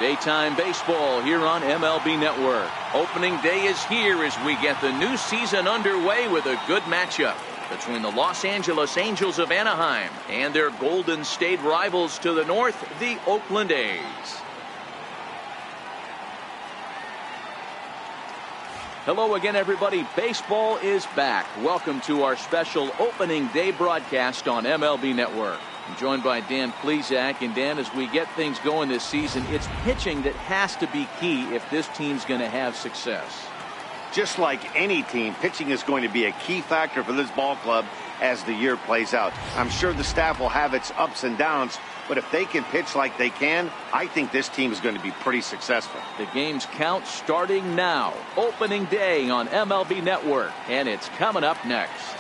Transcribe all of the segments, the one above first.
Daytime baseball here on MLB Network. Opening day is here as we get the new season underway with a good matchup between the Los Angeles Angels of Anaheim and their Golden State rivals to the north, the Oakland A's. Hello again, everybody. Baseball is back. Welcome to our special opening day broadcast on MLB Network. I'm joined by Dan Plesac. And Dan, as we get things going this season, it's pitching that has to be key if this team's going to have success. Just like any team, pitching is going to be a key factor for this ball club as the year plays out. I'm sure the staff will have its ups and downs, but if they can pitch like they can, I think this team is going to be pretty successful. The game's count starting now. Opening day on MLB Network, and it's coming up next.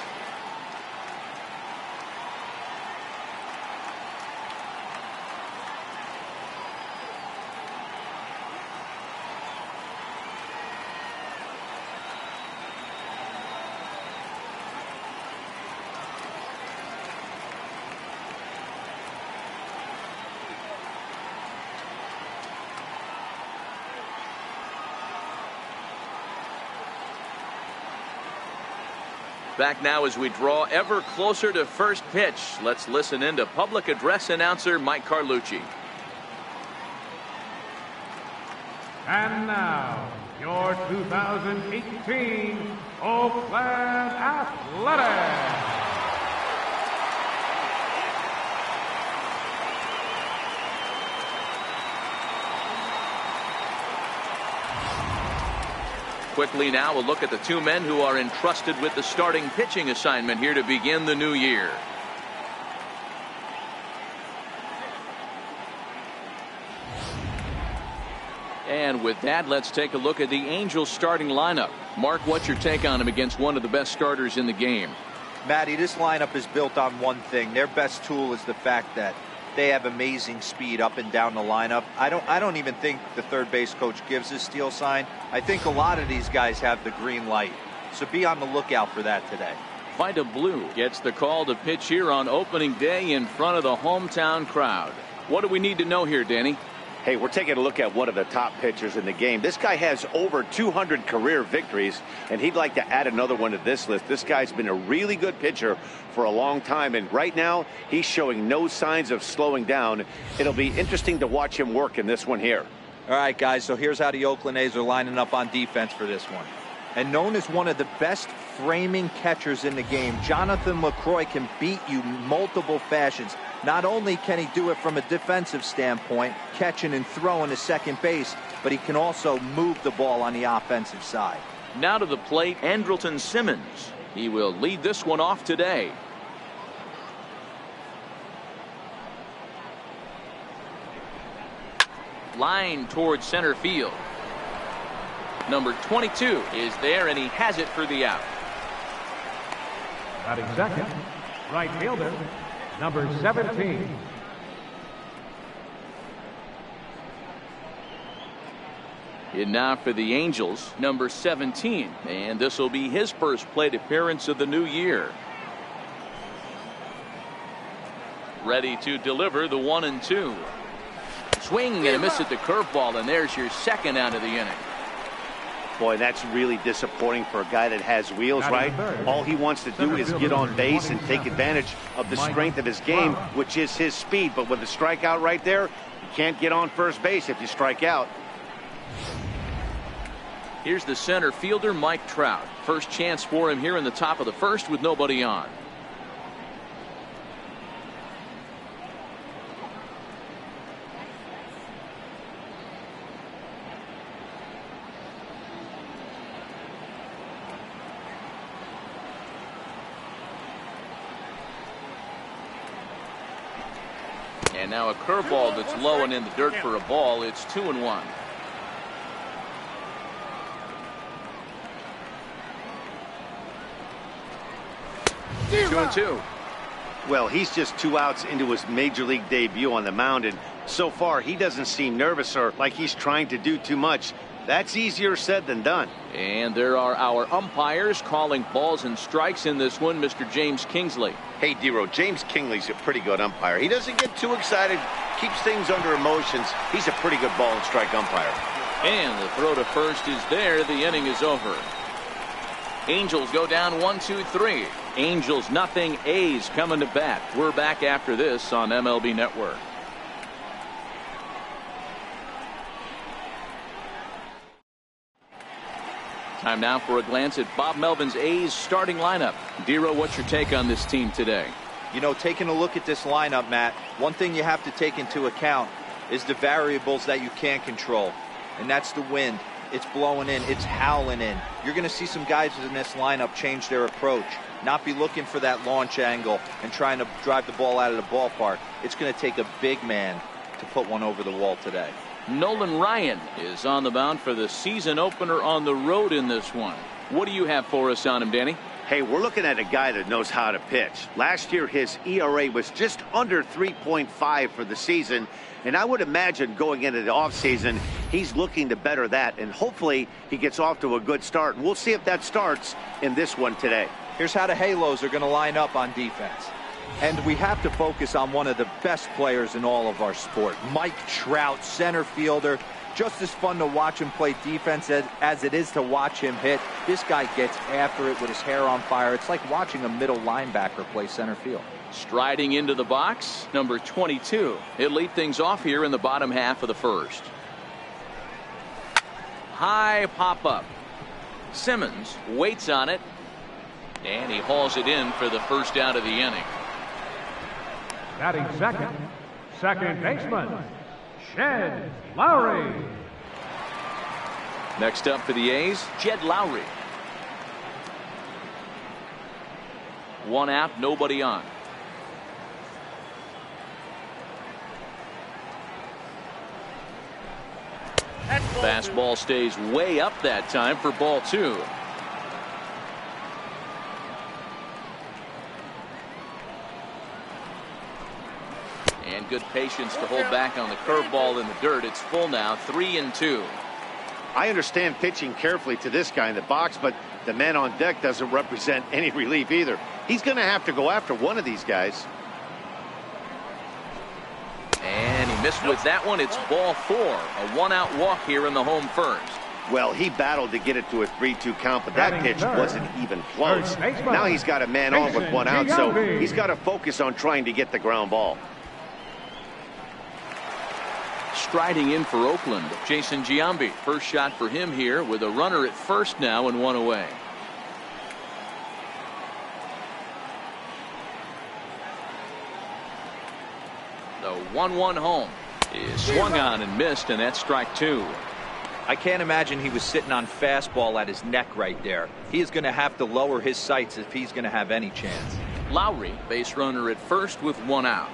Back now as we draw ever closer to first pitch. Let's listen in to public address announcer Mike Carlucci. And now, your 2018 Oakland Athletics. Quickly now, a look at the two men who are entrusted with the starting pitching assignment here to begin the new year. And with that, let's take a look at the Angels starting lineup. Mark, what's your take on him against one of the best starters in the game? Matty, this lineup is built on one thing. Their best tool is the fact that they have amazing speed up and down the lineup. I don't even think the third base coach gives a steal sign. I think a lot of these guys have the green light. So be on the lookout for that today. Vida Blue gets the call to pitch here on opening day in front of the hometown crowd. What do we need to know here, Danny? Hey, we're taking a look at one of the top pitchers in the game. This guy has over 200 career victories, and he'd like to add another one to this list. This guy's been a really good pitcher for a long time, and right now he's showing no signs of slowing down. It'll be interesting to watch him work in this one here. All right, guys, so here's how the Oakland A's are lining up on defense for this one. And known as one of the best framing catchers in the game, Jonathan LaCroix can beat you multiple fashions. Not only can he do it from a defensive standpoint, catching and throwing to second base, but he can also move the ball on the offensive side. Now to the plate, Andrelton Simmons. He will lead this one off today. Line towards center field. Number 22 is there, and he has it for the out. Batting second, right fielder, number 17. And now for the Angels, number 17. And this will be his first plate appearance of the new year. Ready to deliver the 1-2. Swing and a miss at the curveball, and there's your second out of the inning. Boy, that's really disappointing for a guy that has wheels, right? All he wants to do is get on base and take advantage of the strength of his game, which is his speed. But with a strikeout right there, you can't get on first base if you strike out. Here's the center fielder, Mike Trout. First chance for him here in the top of the first with nobody on. And now a curveball that's low and in the dirt for a ball. It's 2-1. Two and two. Well, he's just 2 outs into his major league debut on the mound, and so far he doesn't seem nervous or like he's trying to do too much. That's easier said than done. And there are our umpires calling balls and strikes in this one, Mr. James Kingsley. Hey, Dero, James Kingsley's a pretty good umpire. He doesn't get too excited, keeps things under emotions. He's a pretty good ball and strike umpire. And the throw to first is there. The inning is over. Angels go down 1-2-3. Angels nothing. A's coming to bat. We're back after this on MLB Network. Time now for a glance at Bob Melvin's A's starting lineup. Dero, what's your take on this team today? You know, taking a look at this lineup, Matt, one thing you have to take into account is the variables that you can't control. And that's the wind. It's blowing in. It's howling in. You're going to see some guys in this lineup change their approach. Not be looking for that launch angle and trying to drive the ball out of the ballpark. It's going to take a big man to put one over the wall today. Nolan Ryan is on the mound for the season opener on the road in this one. What do you have for us on him, Danny? Hey, we're looking at a guy that knows how to pitch. Last year, his ERA was just under 3.5 for the season. And I would imagine going into the offseason, he's looking to better that. And hopefully he gets off to a good start. And we'll see if that starts in this one today. Here's how the Halos are going to line up on defense. And we have to focus on one of the best players in all of our sport, Mike Trout, center fielder. Just as fun to watch him play defense as it is to watch him hit. This guy gets after it with his hair on fire. It's like watching a middle linebacker play center field. Striding into the box, number 22. He'll lead things off here in the bottom half of the first. High pop up. Simmons waits on it. And he hauls it in for the first out of the inning. Batting second, second baseman, Jed Lowrie. Next up for the A's, Jed Lowrie. One out, nobody on. Fastball stays way up that time for ball two. And good patience to hold back on the curveball in the dirt. It's full now, 3-2. I understand pitching carefully to this guy in the box, but the man on deck doesn't represent any relief either. He's going to have to go after one of these guys. And he missed with that one. It's ball four. A one-out walk here in the home first. Well, he battled to get it to a 3-2 count, but that pitch wasn't even close. Now he's got a man on with one out, so he's got to focus on trying to get the ground ball. Striding in for Oakland, Jason Giambi. First shot for him here with a runner at first now and one away. The 1-1 home is swung on and missed, and that's strike two. I can't imagine he was sitting on fastball at his neck right there. He is going to have to lower his sights if he's going to have any chance. Lowrie, base runner at first with one out.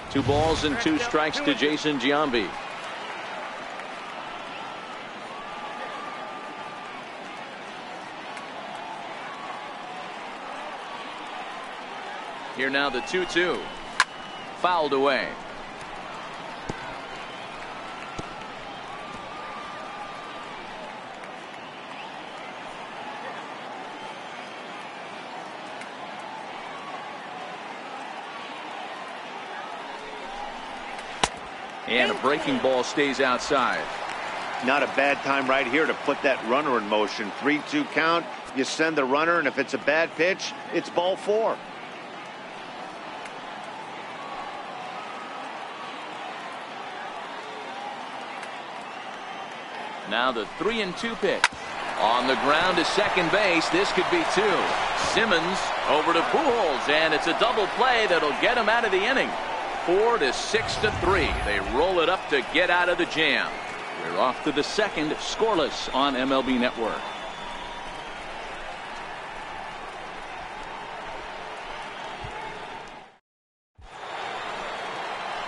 Two balls and two strikes to Jason Giambi. Here now the 2-2. Fouled away. And a breaking ball stays outside. Not a bad time right here to put that runner in motion. 3-2 count. You send the runner, and if it's a bad pitch, it's ball four. Now the 3-2 pitch. On the ground to second base. This could be two. Simmons over to Pujols, and it's a double play that'll get him out of the inning. 4-6-3. They roll it up to get out of the jam. We're off to the second, scoreless on MLB Network.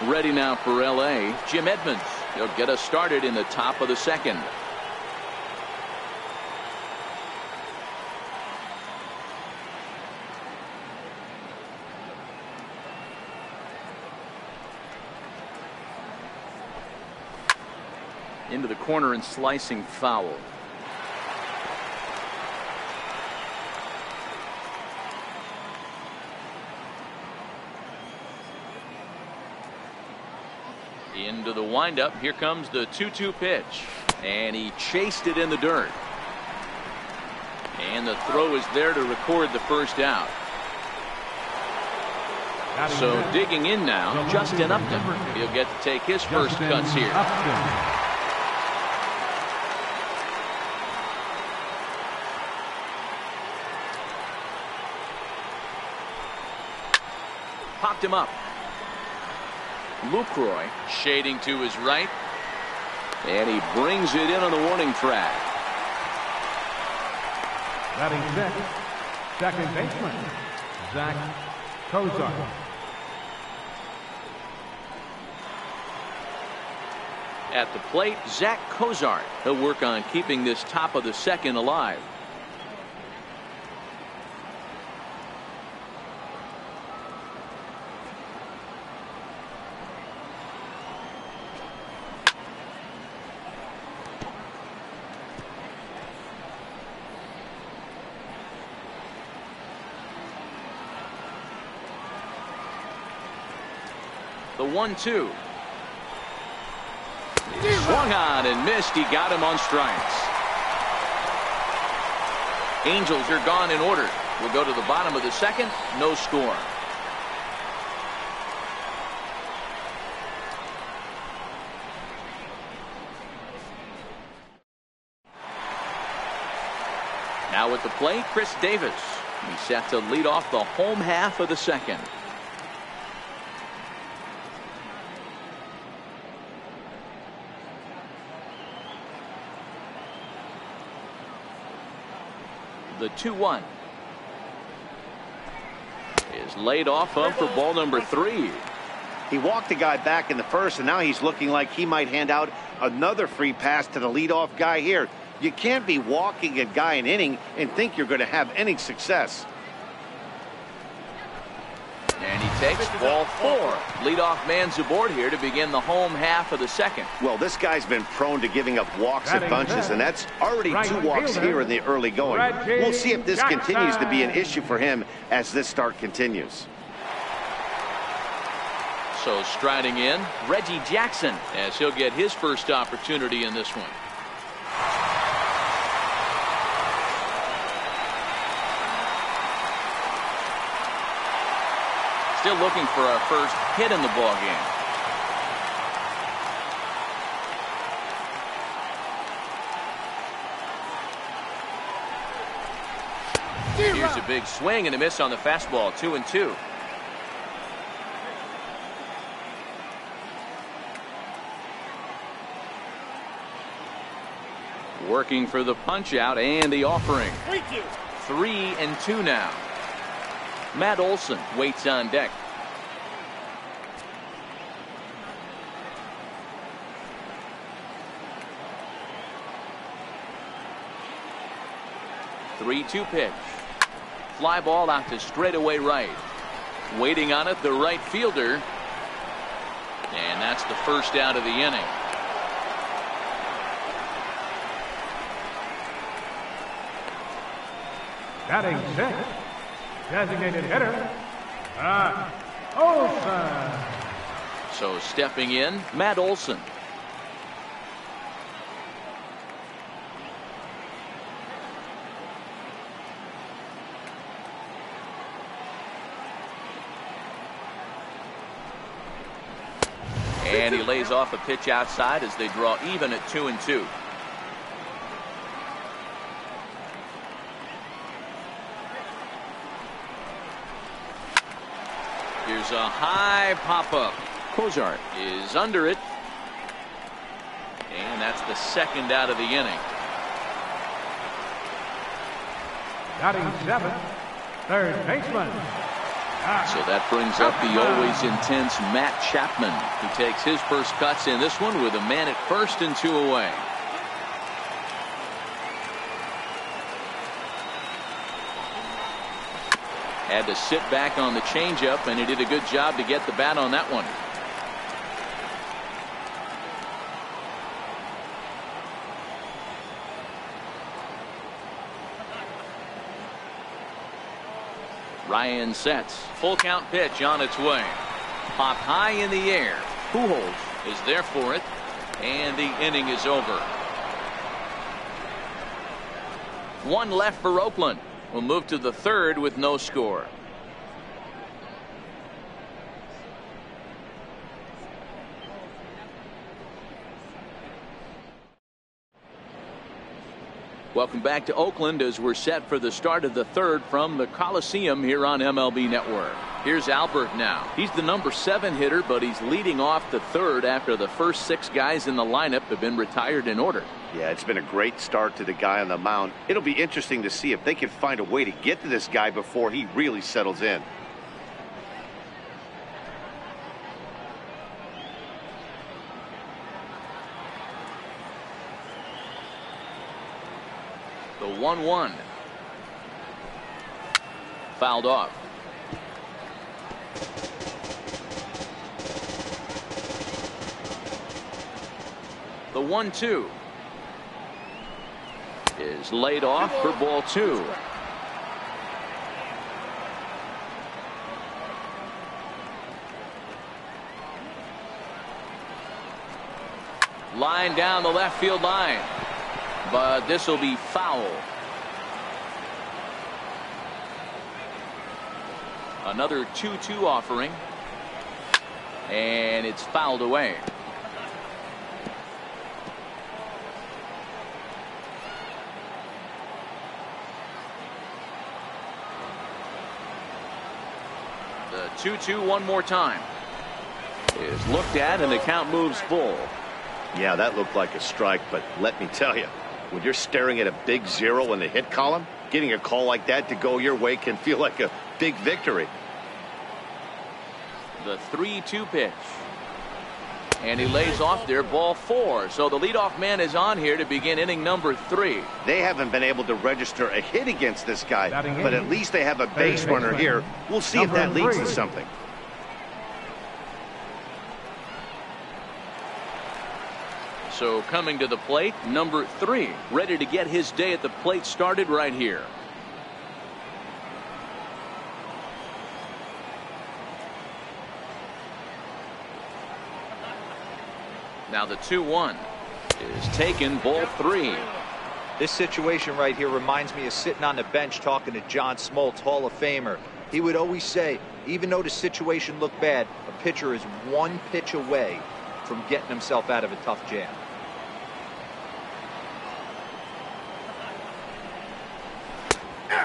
Ready now for L.A., Jim Edmonds. He'll get us started in the top of the second. Into the corner and slicing foul. Into the windup. Here comes the 2-2 pitch. And he chased it in the dirt. And the throw is there to record the first out. So digging in now, Justin Upton. He'll get to take his first cuts here. Popped him up. Lucroy shading to his right. And he brings it in on the warning track. Batting sixth, second baseman, Zach Cozart. At the plate, Zach Cozart. He'll work on keeping this top of the second alive. The 1-2. Swung on and missed. He got him on strikes. Angels are gone in order. We'll go to the bottom of the second. No score. Now at the plate, Chris Davis. He's set to lead off the home half of the second. The 2-1 is laid off of for ball number 3. He walked the guy back in the first, and now he's looking like he might hand out another free pass to the leadoff guy here. You can't be walking a guy an inning and think you're going to have any success. And he takes ball 4. Leadoff man's aboard here to begin the home half of the second. Well, this guy's been prone to giving up walks at bunches, and that's already 2 walks here in the early going. We'll see if this continues to be an issue for him as this start continues. So striding in, Reggie Jackson, as he'll get his first opportunity in this one. Still looking for our first hit in the ball game. Here's a big swing and a miss on the fastball. 2-2. Working for the punch out and the offering. 3-2 now. Matt Olson waits on deck. The 3-2 pitch. Fly ball out to straightaway right. Waiting on it, the right fielder. And that's the first out of the inning. Batting sixth, designated hitter, Olson. So stepping in, Matt Olson. And he lays off a pitch outside as they draw even at 2-2. Here's a high pop-up. Cozart is under it. And that's the second out of the inning. Batting seventh, third baseman, So that brings up the always intense Matt Chapman. He takes his first cuts in this one with a man at first and 2 away. Had to sit back on the changeup, and he did a good job to get the bat on that one. Ryan sets. Full count pitch on its way. Popped high in the air. Pujols is there for it, and the inning is over. One left for Oakland. We'll move to the third with no score. Welcome back to Oakland as we're set for the start of the third from the Coliseum here on MLB Network. Here's Albert now. He's the number 7 hitter, but he's leading off the third after the first 6 guys in the lineup have been retired in order. Yeah, it's been a great start to the guy on the mound. It'll be interesting to see if they can find a way to get to this guy before he really settles in. The 1-1. Fouled off. The 1-2 is laid off for ball 2. Line down the left field line, but this will be foul. Another 2-2 offering, and it's fouled away. The 2-2 one more time is looked at, and the count moves full. Yeah, that looked like a strike, but let me tell you, when you're staring at a big 0 in the hit column, getting a call like that to go your way can feel like a big victory. The 3-2 pitch, and he lays off there, ball 4. So the leadoff man is on here to begin inning number 3. They haven't been able to register a hit against this guy, but at least they have a base runner here. We'll see if that leads to something. So coming to the plate, number 3, ready to get his day at the plate started right here. Now the 2-1 is taken, ball 3. This situation right here reminds me of sitting on the bench talking to John Smoltz, Hall of Famer. He would always say, even though the situation looked bad, a pitcher is 1 pitch away from getting himself out of a tough jam.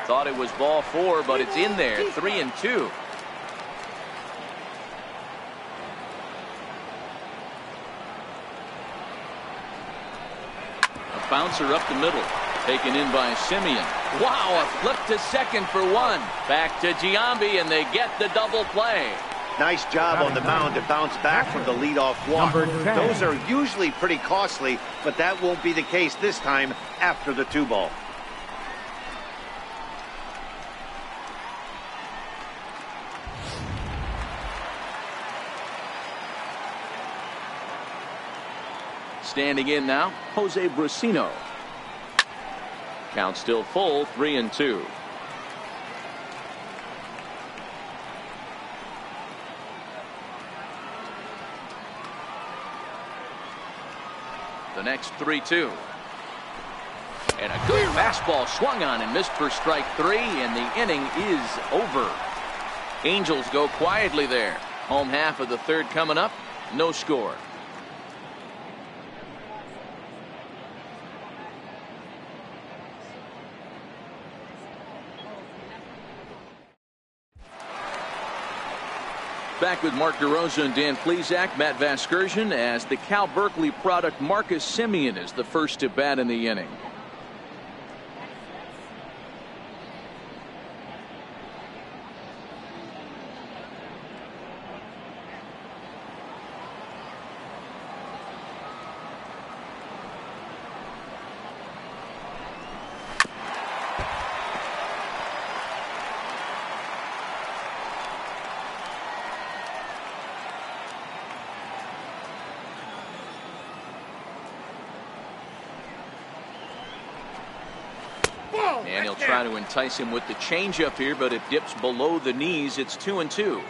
Thought it was ball 4, but it's in there. 3-2. A bouncer up the middle, taken in by Simeon. Wow, a flip to second for 1. Back to Giambi, and they get the double play. Nice job on the mound to bounce back from the leadoff walk. Those are usually pretty costly, but that won't be the case this time after the 2 ball. Standing in now, Jose Brusino. Count still full, 3-2. The next 3-2. And a good fastball swung on and missed for strike 3, and the inning is over. Angels go quietly there. Home half of the third coming up, no score. Back with Mark DeRosa and Dan Plesac, Matt Vasgersian, as the Cal Berkeley product Marcus Simeon is the first to bat in the inning. And he'll try to entice him with the changeup here, but it dips below the knees. It's 2-2.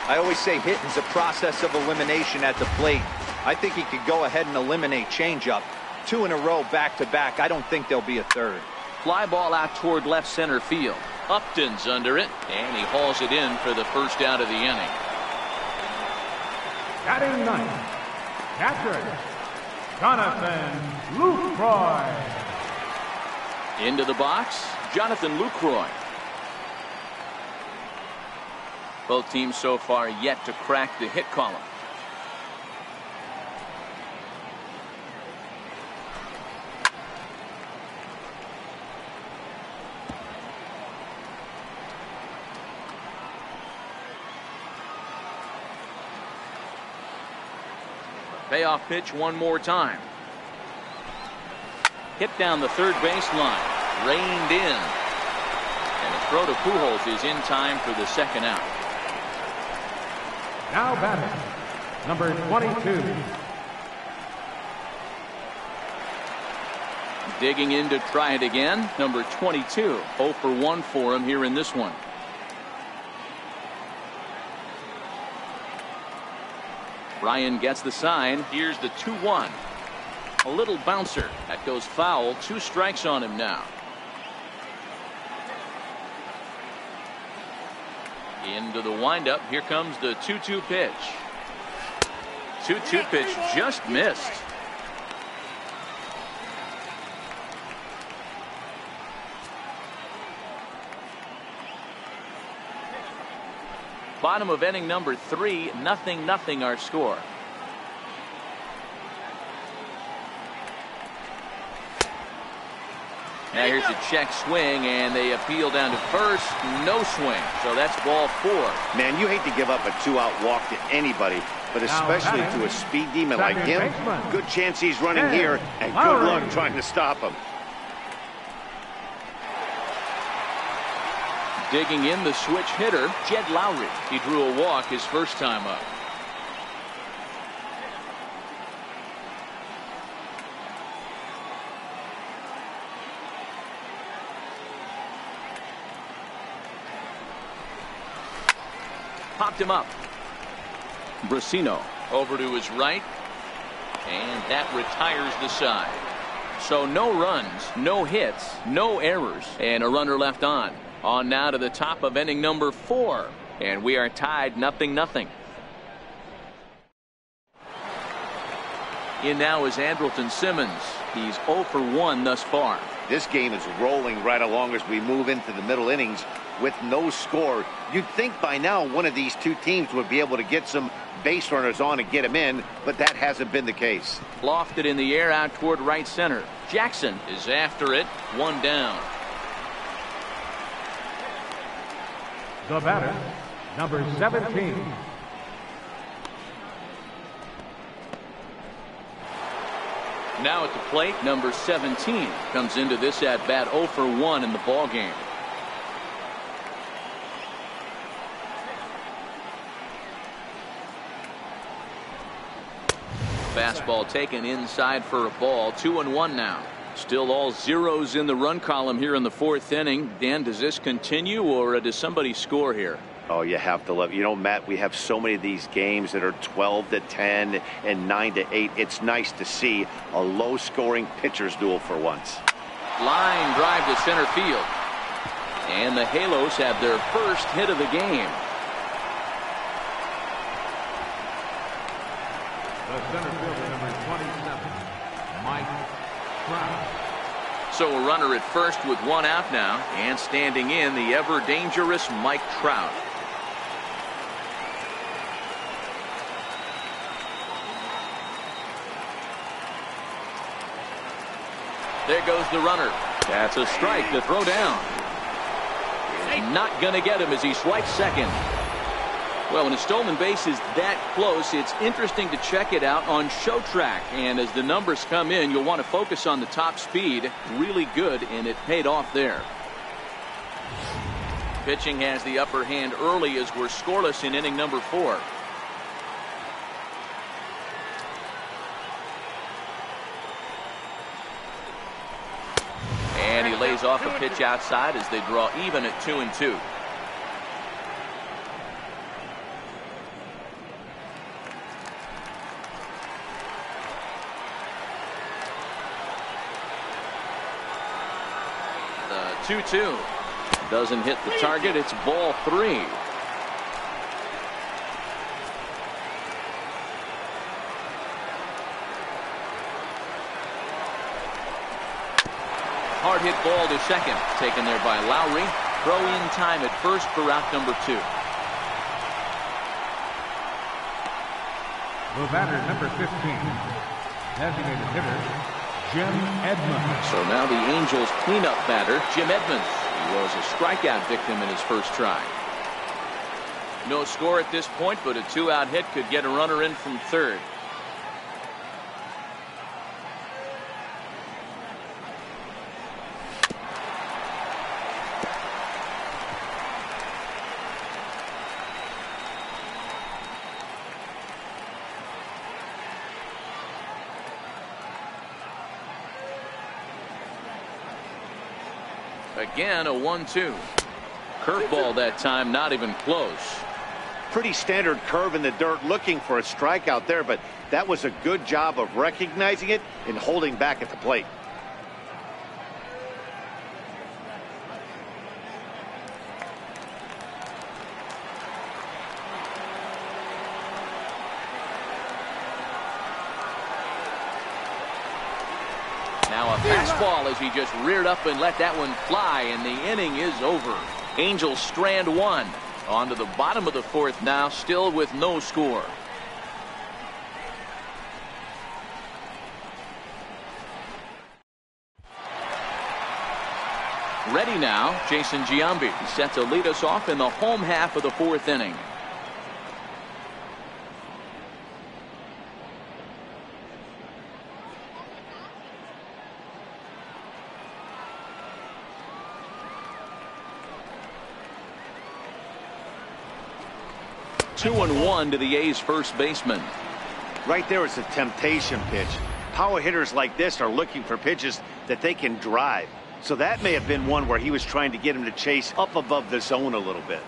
I always say hitting's a process of elimination at the plate. I think he could go ahead and eliminate changeup. 2 in a row back-to-back. I don't think there'll be a third. Fly ball out toward left center field. Upton's under it, and he hauls it in for the first out of the inning. Batting ninth, catcher, Jonathan Lucroy. Into the box, Jonathan Lucroy. Both teams so far yet to crack the hit column. Payoff pitch one more time. Hit down the third baseline. Reined in. And the throw to Pujols is in time for the second out. Now batting, number 22. Digging in to try it again, number 22. 0 for 1 for him here in this one. Ryan gets the sign. Here's the 2-1. A little bouncer. That goes foul. 2 strikes on him now. Into the windup. Here comes the 2-2 pitch. 2-2 pitch just missed. Bottom of inning number 3, 0-0 our score. Now here's a check swing, and they appeal down to first. No swing, so that's ball 4. Man, you hate to give up a 2-out walk to anybody, but especially to a speed demon like him. Good chance he's running here, and good luck trying to stop him. Digging in, the switch hitter, Jed Lowry. He drew a walk his first time up. Popped him up. Brasino over to his right, and that retires the side. So no runs, no hits, no errors, and a runner left on. On now to the top of inning number 4, and we are tied 0-0. In now is Andrelton Simmons. He's 0 for 1 thus far. This game is rolling right along as we move into the middle innings with no score. You'd think by now one of these two teams would be able to get some base runners on and get them in, but that hasn't been the case. Lofted in the air out toward right center. Jackson is after it. 1 down. The batter, number 17. Now at the plate, number 17 comes into this at bat 0 for 1 in the ball game. Fastball taken inside for a ball. 2-1 now. Still all zeros in the run column here in the 4th inning. Dan, does this continue, or does somebody score here? Oh, you have to love it. You know, Matt, we have so many of these games that are 12-10 and 9-8. It's nice to see a low-scoring pitcher's duel for once. Line drive to center field. And the Halos have their first hit of the game. The center fielder, number 27, Mike Trout. So a runner at first with 1 out now, and standing in, the ever-dangerous Mike Trout. There goes the runner. That's a strike to throw down. He's not going to get him as he swipes second. Well, when a stolen base is that close, it's interesting to check it out on Show Track. And as the numbers come in, you'll want to focus on the top speed. Really good, and it paid off there. Pitching has the upper hand early as we're scoreless in inning number 4. And he lays off a pitch outside as they draw even at 2-2. The 2-2 doesn't hit the target. It's ball 3. Hard hit ball to second, taken there by Lowry. Throw in time at first for out number 2. The batter, number 15, designated hitter, Jim Edmonds. So now the Angels cleanup batter, Jim Edmonds. He was a strikeout victim in his first try. No score at this point, but a 2-out hit could get a runner in from third. Again, a 1-2. Curveball that time, not even close. Pretty standard curve in the dirt, looking for a strikeout there, but that was a good job of recognizing it and holding back at the plate. Now a fastball as he just reared up and let that one fly, and the inning is over. Angels strand 1. On to the bottom of the 4th now, still with no score. Ready now, Jason Giambi set to lead us off in the home half of the 4th inning. Two and 1 to the A's first baseman. Right there is a temptation pitch. Power hitters like this are looking for pitches that they can drive. So that may have been one where he was trying to get him to chase up above the zone a little bit.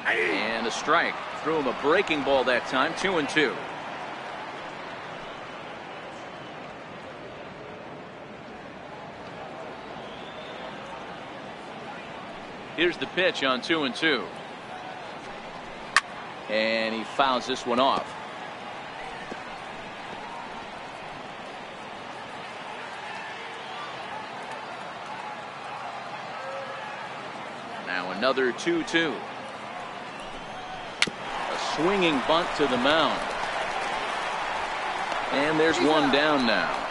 And a strike. Threw him a breaking ball that time. 2-2. Here's the pitch on 2-2. And he fouls this one off. Now another 2-2. A swinging bunt to the mound. And there's one down now.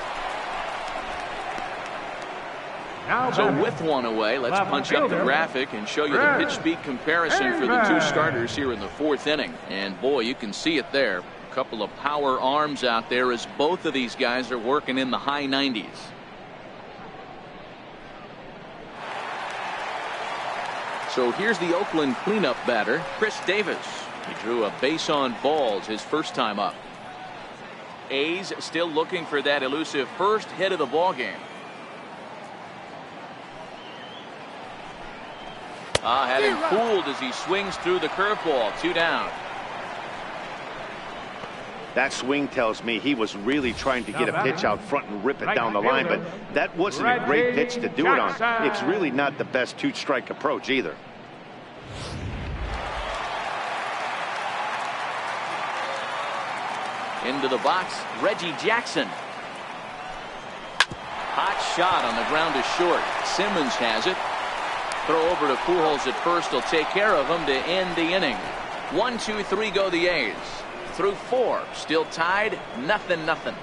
So with one away, let's punch up the graphic and show you the pitch speed comparison for the two starters here in the 4th inning. And boy, you can see it there. A couple of power arms out there as both of these guys are working in the high 90s. So here's the Oakland cleanup batter, Chris Davis. He drew a base on balls his first time up. A's still looking for that elusive first hit of the ball game. Had him fooled as he swings through the curveball. 2 down. That swing tells me he was really trying to get a pitch out front and rip it down the line, but that wasn't a great pitch to do it on. It's really not the best 2-strike approach either. Into the box, Reggie Jackson. Hot shot on the ground is short. Simmons has it. Throw over to Pujols at first. He'll take care of him to end the inning. 1, 2, 3 go the A's. Through 4. Still tied. 0-0.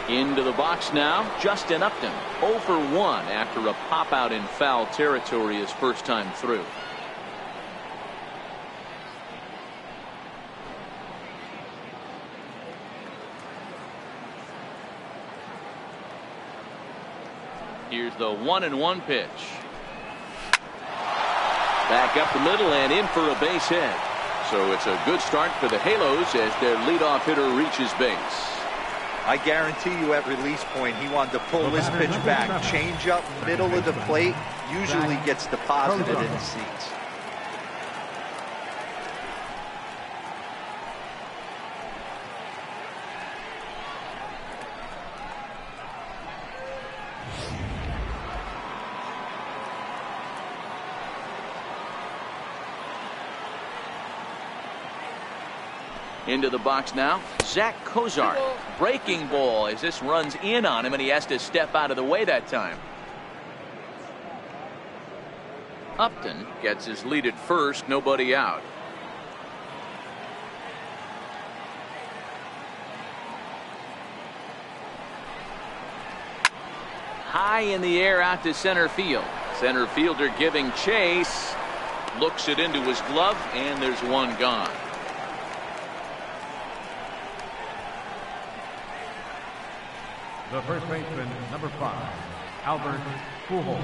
Into the box now, Justin Upton, 0 for 1 after a pop out in foul territory his first time through. Here's the 1-1 pitch. Back up the middle and in for a base hit. So it's a good start for the Halos as their leadoff hitter reaches base. I guarantee you at release point he wanted to pull this pitch back. Change up middle of the plate usually gets deposited in the seats. Into the box now, Zach Kozar. Breaking ball as this runs in on him and he has to step out of the way that time. Upton gets his lead at first, nobody out. High in the air out to center field. Center fielder giving chase. Looks it into his glove and there's one gone. The first baseman, number 5, Albert Pujols.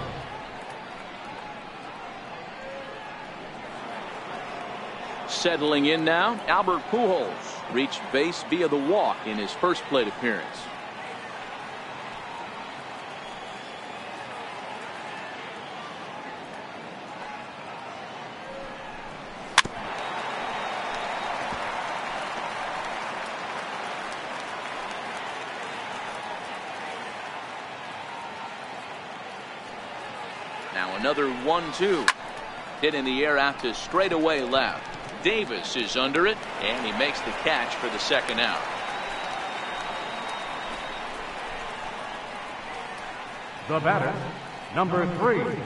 Settling in now, Albert Pujols reached base via the walk in his first plate appearance. Now another 1-2. Hit in the air out to straightaway left. Davis is under it, and he makes the catch for the second out. The batter, number 3.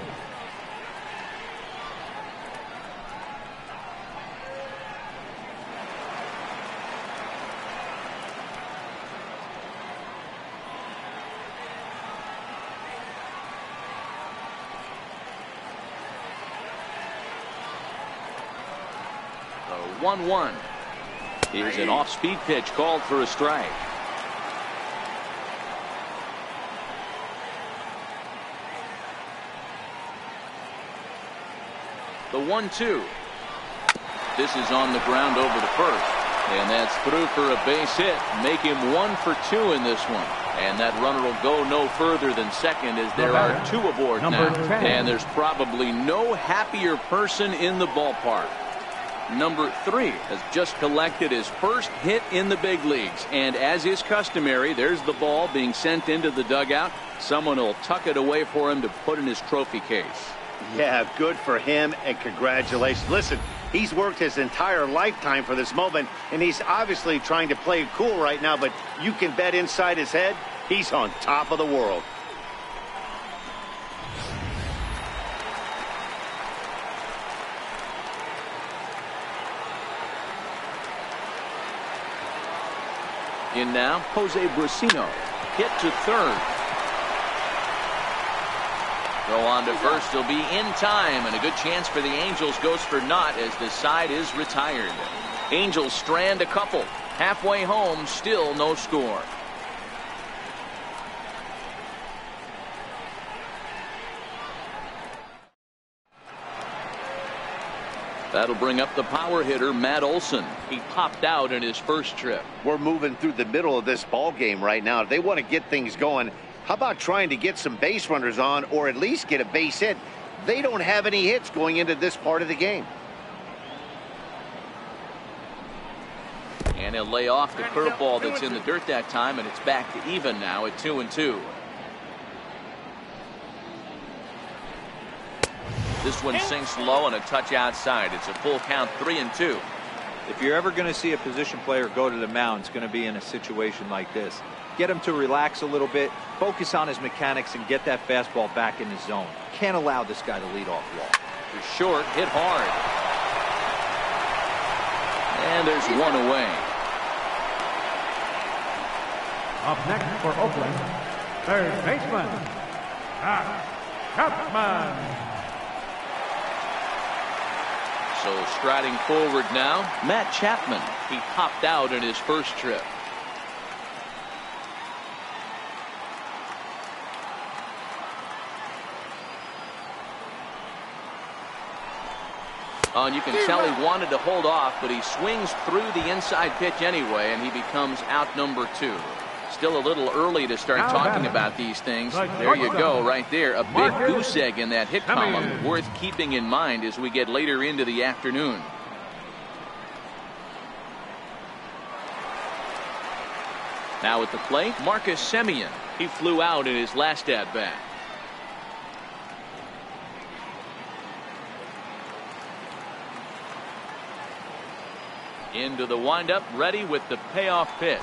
The 1-1. Here's an off-speed pitch called for a strike. The 1-2. This is on the ground over the first. And that's through for a base hit. Make him 1 for 2 in this one. And that runner will go no further than second as there are 2 aboard now. And there's probably no happier person in the ballpark. Number 3 has just collected his first hit in the big leagues. And as is customary, there's the ball being sent into the dugout. Someone will tuck it away for him to put in his trophy case. Yeah, good for him and congratulations. Listen, he's worked his entire lifetime for this moment, and he's obviously trying to play it cool right now, but you can bet inside his head, he's on top of the world. In now, Jose Brusino. Hit to third. Go on to first. He'll be in time, and a good chance for the Angels goes for naught as the side is retired. Angels strand a couple. Halfway home, still no score. That'll bring up the power hitter, Matt Olson. He popped out in his first trip. We're moving through the middle of this ball game right now. If they want to get things going, how about trying to get some base runners on or at least get a base hit? They don't have any hits going into this part of the game. And he'll lay off the curveball that's in the dirt that time, and it's back to even now at 2-2. This one sinks low and a touch outside. It's a full count, 3-2. If you're ever going to see a position player go to the mound, it's going to be in a situation like this. Get him to relax a little bit, focus on his mechanics, and get that fastball back in his zone. Can't allow this guy to lead off walk. He's short, hit hard. And there's one away. Up next for Oakland, third baseman, Matt Chapman. So striding forward now, Matt Chapman. He popped out in his first trip. Oh, and you can tell he wanted to hold off, but he swings through the inside pitch anyway, and he becomes out number 2. Still a little early to start talking about these things. There you go, right there. A big goose egg in that hit column, worth keeping in mind as we get later into the afternoon. Now at the plate, Marcus Semien. He flew out in his last at-bat. Into the windup, ready with the payoff pitch.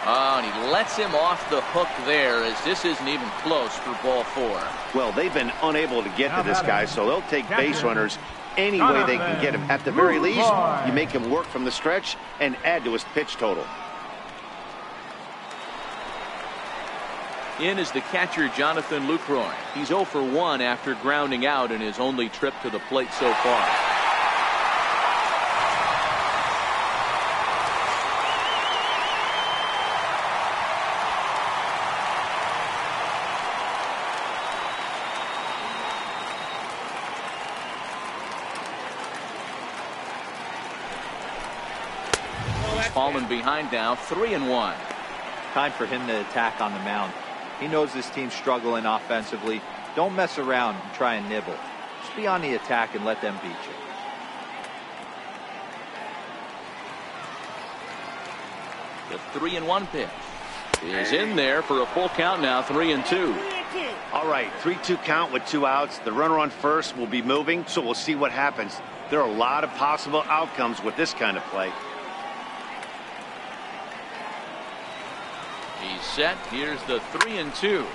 Oh, and he lets him off the hook there, as this isn't even close for ball 4. Well, they've been unable to get to this guy, so they'll take base runners any way they can get him. At the very least, you make him work from the stretch and add to his pitch total. In is the catcher, Jonathan Lucroy. He's 0 for 1 after grounding out in his only trip to the plate so far. Fallen behind now, 3-1. Time for him to attack on the mound. He knows this team's struggling offensively. Don't mess around and try and nibble. Just be on the attack and let them beat you. The 3-1 pitch is in there for a full count now, 3-2. All right, 3-2 count with 2 outs. The runner on first will be moving, so we'll see what happens. There are a lot of possible outcomes with this kind of play. He's set. Here's the 3-2.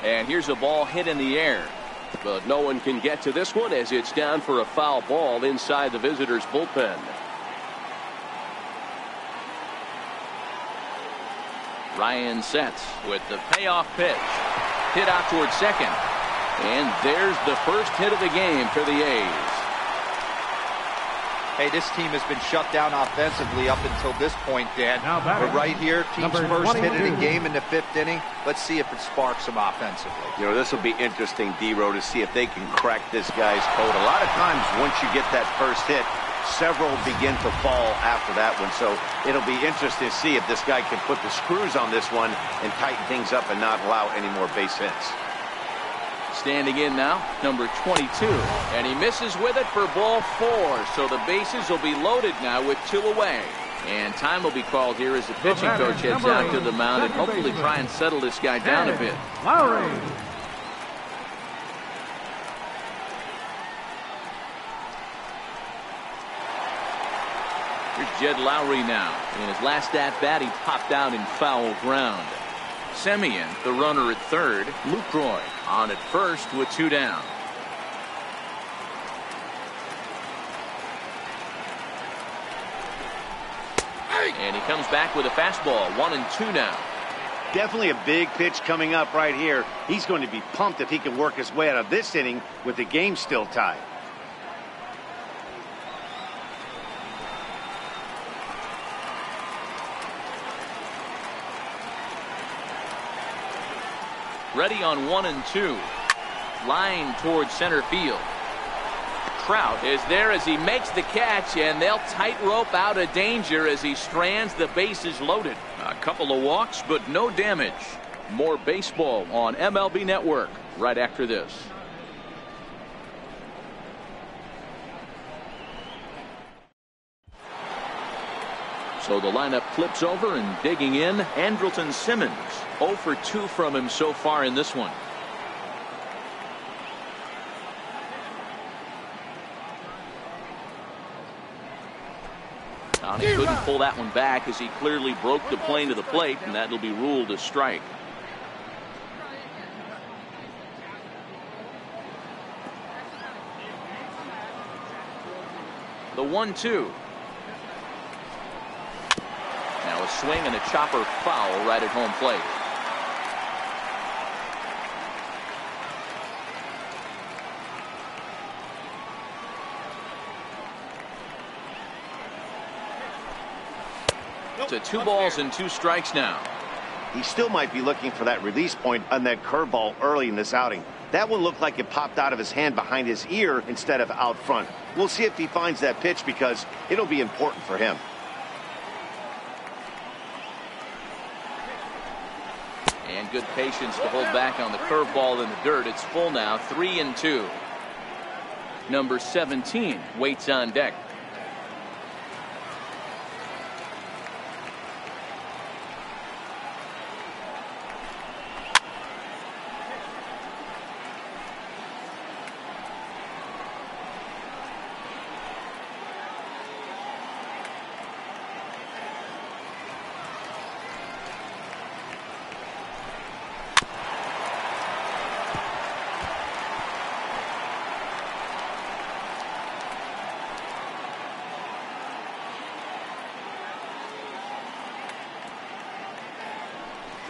And here's a ball hit in the air. But no one can get to this one as it's down for a foul ball inside the visitors' bullpen. Ryan sets with the payoff pitch. Hit out towards second. And there's the first hit of the game for the A's. Hey, this team has been shut down offensively up until this point, Dan. But right here, team's first hit of the game in the 5th inning. Let's see if it sparks them offensively. You know, this will be interesting, D-Row, to see if they can crack this guy's code. A lot of times, once you get that first hit, several begin to fall after that one. So it'll be interesting to see if this guy can put the screws on this one and tighten things up and not allow any more base hits. Standing in now, number 22, and he misses with it for ball 4. So the bases will be loaded now with 2 away. And time will be called here as the pitching coach heads out to the mound and hopefully try and settle this guy down a bit. Lowry. Here's Jed Lowry now. In his last at-bat, he popped out in foul ground. Semien, the runner at third. Lucroy on at first with 2 down. And he comes back with a fastball, 1-2 now. Definitely a big pitch coming up right here. He's going to be pumped if he can work his way out of this inning with the game still tied. Ready on 1-2. Line towards center field. Trout is there as he makes the catch, and they'll tightrope out of danger as he strands the bases loaded. A couple of walks, but no damage. More baseball on MLB Network right after this. So the lineup flips over, and digging in, Andrelton Simmons. 0 for 2 from him so far in this one. He couldn't pull that one back as he clearly broke the plane to the plate, and that'll be ruled a strike. The 1-2. Now Now a swing and a chopper foul right at home plate. To 2 balls and 2 strikes now. He still might be looking for that release point on that curveball early in this outing. That one looked like it popped out of his hand behind his ear instead of out front. We'll see if he finds that pitch because it'll be important for him. And good patience to hold back on the curveball in the dirt. It's full now, 3-2. Number 17 waits on deck.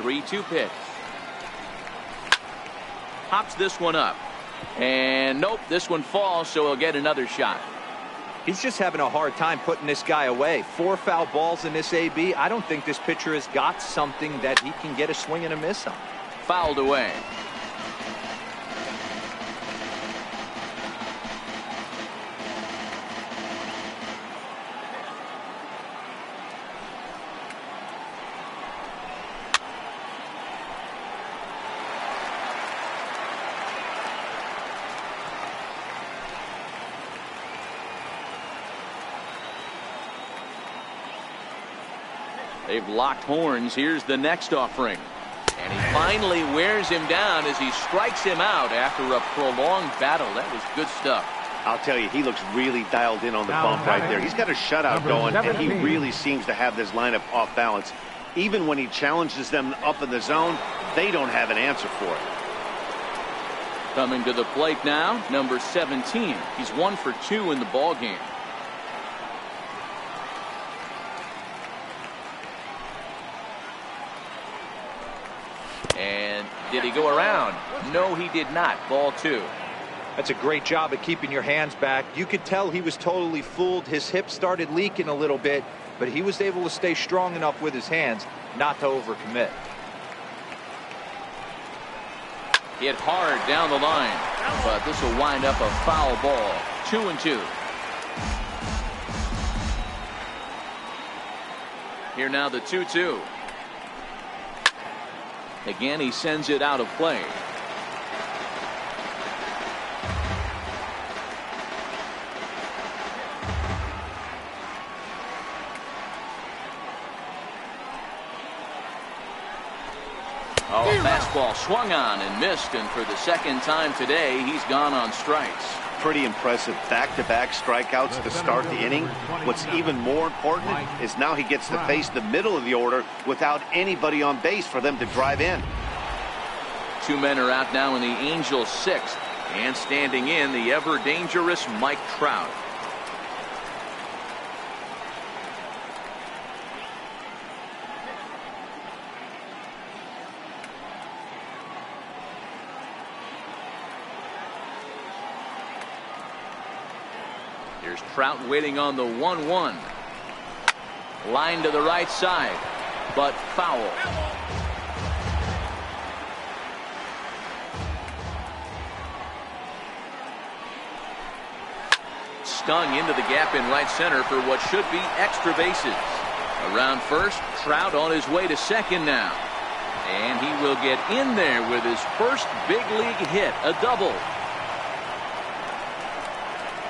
Three-two pitch. Hops this one up. And nope, this one falls, so he'll get another shot. He's just having a hard time putting this guy away. 4 foul balls in this AB. I don't think this pitcher has got something that he can get a swing and a miss on. Fouled away. They've locked horns. Here's the next offering. And he finally wears him down as he strikes him out after a prolonged battle. That was good stuff. I'll tell you, he looks really dialed in on the bump right there. He's got a shutout going, and he really seems to have this lineup off balance. Even when he challenges them up in the zone, they don't have an answer for it. Coming to the plate now, number 17. He's 1 for 2 in the ball game. And did he go around? No, he did not. Ball 2. That's a great job of keeping your hands back. You could tell he was totally fooled. His hip started leaking a little bit, but he was able to stay strong enough with his hands not to overcommit. Hit hard down the line, but this will wind up a foul ball. 2-2. Here now the 2-2. Again, he sends it out of play. Oh, fastball swung on and missed, and for the second time today, he's gone on strikes. Pretty impressive back-to-back strikeouts to start the inning. What's even more important is now he gets to face the middle of the order without anybody on base for them to drive in. 2 men are out now in the Angels' 6th, and standing in the ever-dangerous Mike Trout. Here's Trout waiting on the 1-1. Line to the right side, but foul. Stung into the gap in right center for what should be extra bases. Around first, Trout on his way to second now. And he will get in there with his first big league hit, a double.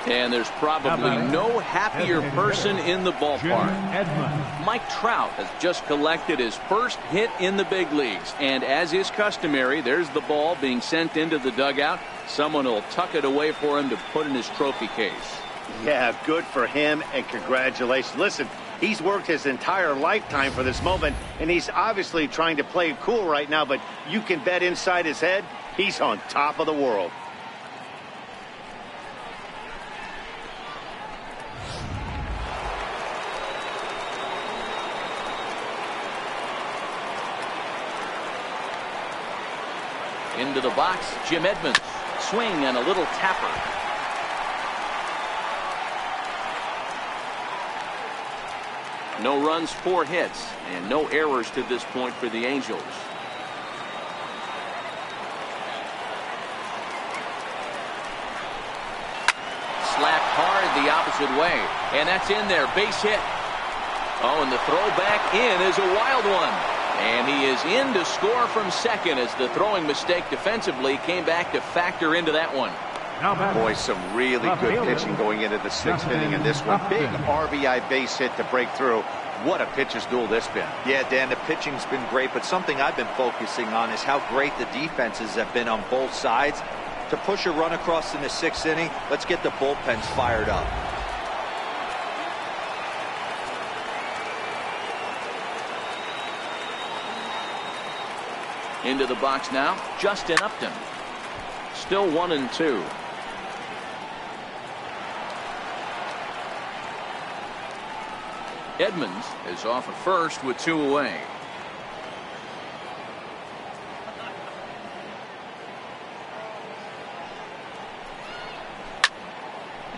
And there's probably no happier person in the ballpark. Mike Trout has just collected his first hit in the big leagues. And as is customary, there's the ball being sent into the dugout. Someone will tuck it away for him to put in his trophy case. Yeah, good for him, and congratulations. Listen, he's worked his entire lifetime for this moment, and he's obviously trying to play it cool right now, but you can bet inside his head, he's on top of the world. Into the box, Jim Edmonds. Swing and a little tapper. No runs, 4 hits, and no errors to this point for the Angels. Slapped hard the opposite way, and that's in there. Base hit. Oh, and the throw back in is a wild one. And he is in to score from second as the throwing mistake defensively came back to factor into that one. Boy, some really good pitching going into the 6th inning in this one. Big RBI base hit to break through. What a pitcher's duel this been. Yeah, Dan, the pitching's been great, but something I've been focusing on is how great the defenses have been on both sides. To push a run across in the 6th inning, let's get the bullpens fired up. Into the box now, Justin Upton. Still 1-2. Edmonds is off at first with 2 away.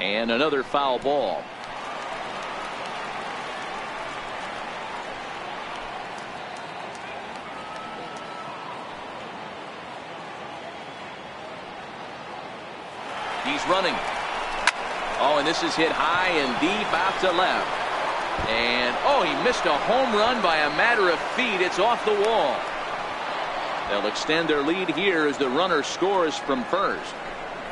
And another foul ball. He's running. Oh, and this is hit high and deep out to left. And, oh, he missed a home run by a matter of feet. It's off the wall. They'll extend their lead here as the runner scores from first.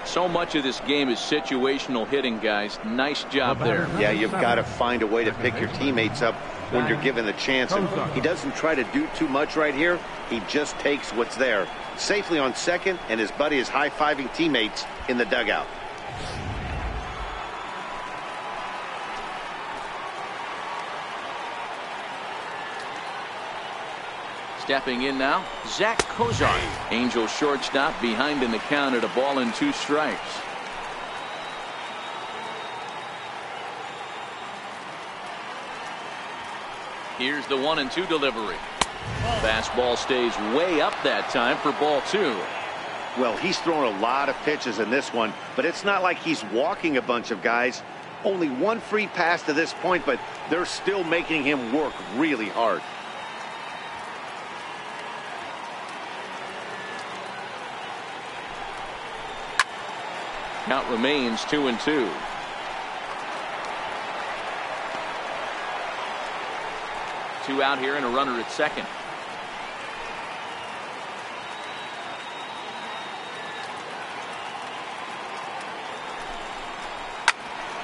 So much of this game is situational hitting, guys. Nice job there. Yeah, you've got to find a way to pick your teammates up when you're given the chance. And he doesn't try to do too much right here. He just takes what's there. Safely on second, and his buddy is high-fiving teammates in the dugout. Stepping in now, Zach Kozar. Angels shortstop behind in the count at 1-2 strikes. Here's the 1-2 delivery. Fastball stays way up that time for ball 2. Well, he's thrown a lot of pitches in this one, but it's not like he's walking a bunch of guys. Only 1 free pass to this point, but they're still making him work really hard. Count remains 2-2. Two out here and a runner at second.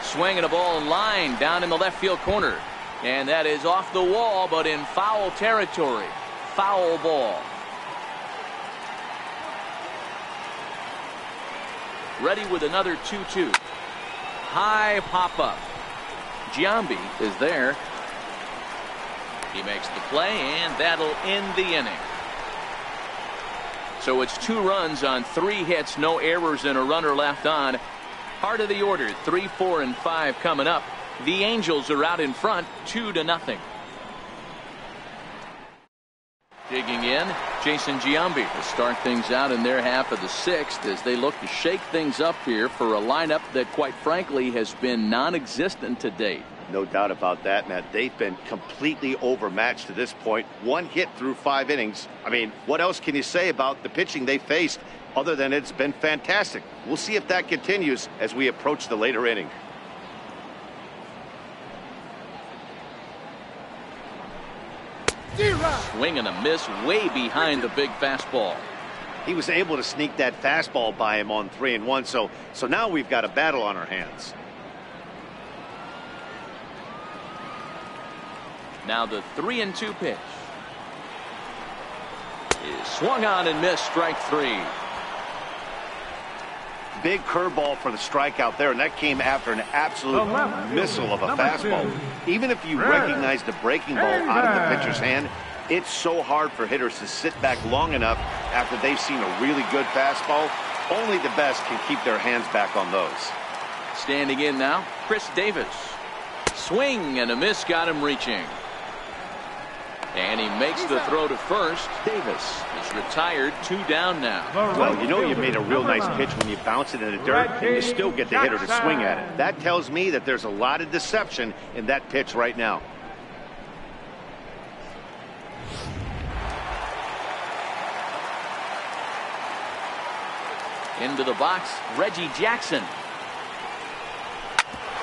Swinging a ball in line down in the left field corner. And that is off the wall, but in foul territory. Foul ball. Ready with another 2-2. High pop-up. Giambi is there. He makes the play, and that'll end the inning. So it's 2 runs on 3 hits, no errors, and a runner left on. Part of the order, 3, 4, and 5 coming up. The Angels are out in front, 2-0. Digging in, Jason Giambi to start things out in their half of the 6th as they look to shake things up here for a lineup that, quite frankly, has been non-existent to date. No doubt about that, Matt. They've been completely overmatched to this point. 1 hit through 5 innings. I mean, what else can you say about the pitching they faced other than it's been fantastic? We'll see if that continues as we approach the later inning. Swing and a miss way behind the big fastball. He was able to sneak that fastball by him on 3-1, so now we've got a battle on our hands. Now the 3-2 pitch is swung on and missed, strike 3. Big curveball for the strikeout there, and that came after an absolute missile of a fastball. Even if you recognize the breaking ball out of the pitcher's hand, it's so hard for hitters to sit back long enough after they've seen a really good fastball. Only the best can keep their hands back on those. Standing in now, Chris Davis. Swing and a miss got him reaching. And he makes the throw to first. Davis is retired, 2 down now. Well, you know you made a real nice pitch when you bounce it in the dirt and you still get the hitter to swing at it. That tells me that there's a lot of deception in that pitch right now. Into the box, Reggie Jackson.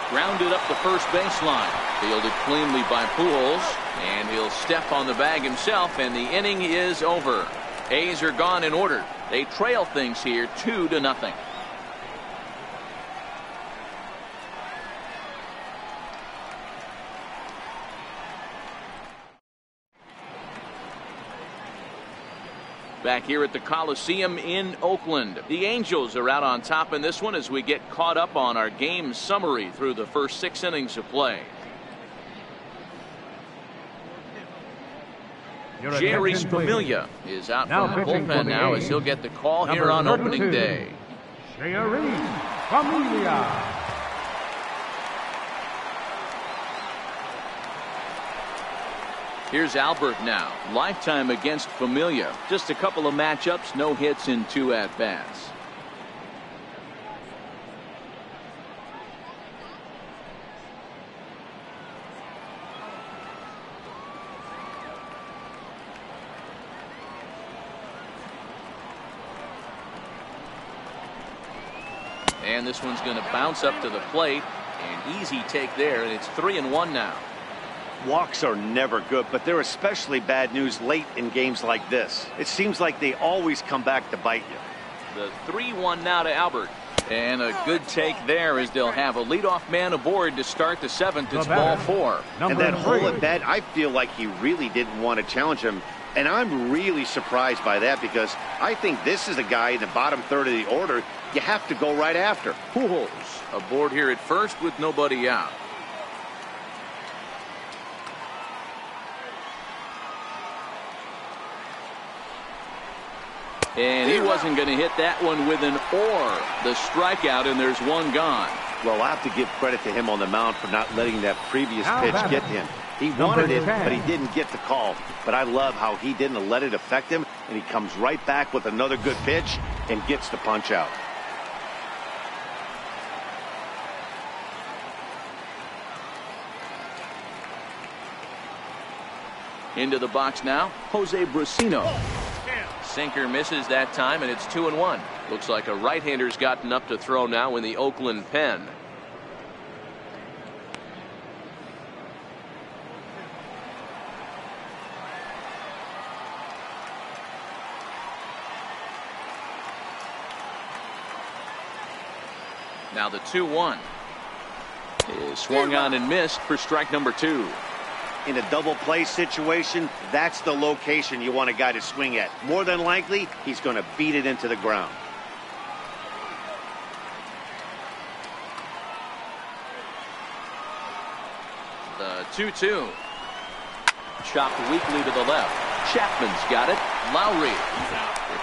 Grounded up the first baseline. Fielded cleanly by Pujols. And he'll step on the bag himself, and the inning is over. A's are gone in order. They trail things here 2-0. Back here at the Coliseum in Oakland. The Angels are out on top in this one as we get caught up on our game summary through the first 6 innings of play. Jerry Familia is out from the bullpen now as he'll get the call here on opening day. Jerry Familia. Here's Albert now. Lifetime against Familia. Just a couple of matchups, no hits in 2 at-bats. And this one's going to bounce up to the plate. An easy take there, and it's 3-1 now. Walks are never good, but they're especially bad news late in games like this. It seems like they always come back to bite you. The 3-1 now to Albert. And a good take there as they'll have a leadoff man aboard to start the 7th. It's ball 4. And that hole at bat, I feel like he really didn't want to challenge him. And I'm really surprised by that because I think this is a guy in the bottom third of the order you have to go right after. Pujols aboard here at first with nobody out. And he wasn't going to hit that one with an or. The strikeout, and there's one gone. Well, I have to give credit to him on the mound for not letting that previous pitch get to him. He wanted it, but he didn't get the call. But I love how he didn't let it affect him, and he comes right back with another good pitch and gets the punch out. Into the box now, Jose Brusino. Sinker misses that time, and it's 2-1. Looks like a right-hander's gotten up to throw now in the Oakland pen. Now the 2-1 is swung on and missed for strike number 2. In a double play situation, that's the location you want a guy to swing at. More than likely, he's going to beat it into the ground. The 2-2. Chopped weakly to the left. Chapman's got it. Lowry.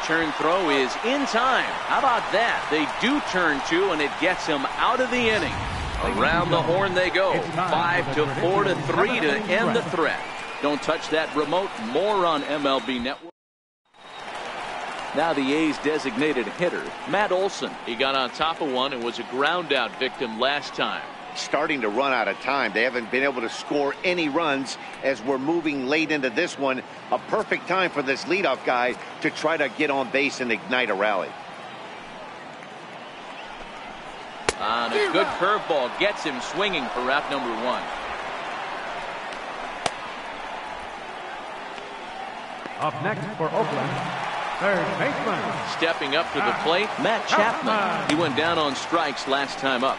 Return throw is in time. How about that? They do turn 2, and it gets him out of the inning. Around the horn they go. 5-4-3 to end the threat. Don't touch that remote. More on MLB Network. Now the A's designated hitter, Matt Olson. He got on top of one and was a ground out victim last time. Starting to run out of time. They haven't been able to score any runs as we're moving late into this one. A perfect time for this leadoff guy to try to get on base and ignite a rally. On a good curveball gets him swinging for out number 1. Up next for Oakland, third baseman. Stepping up to the plate, Matt Chapman. He went down on strikes last time up.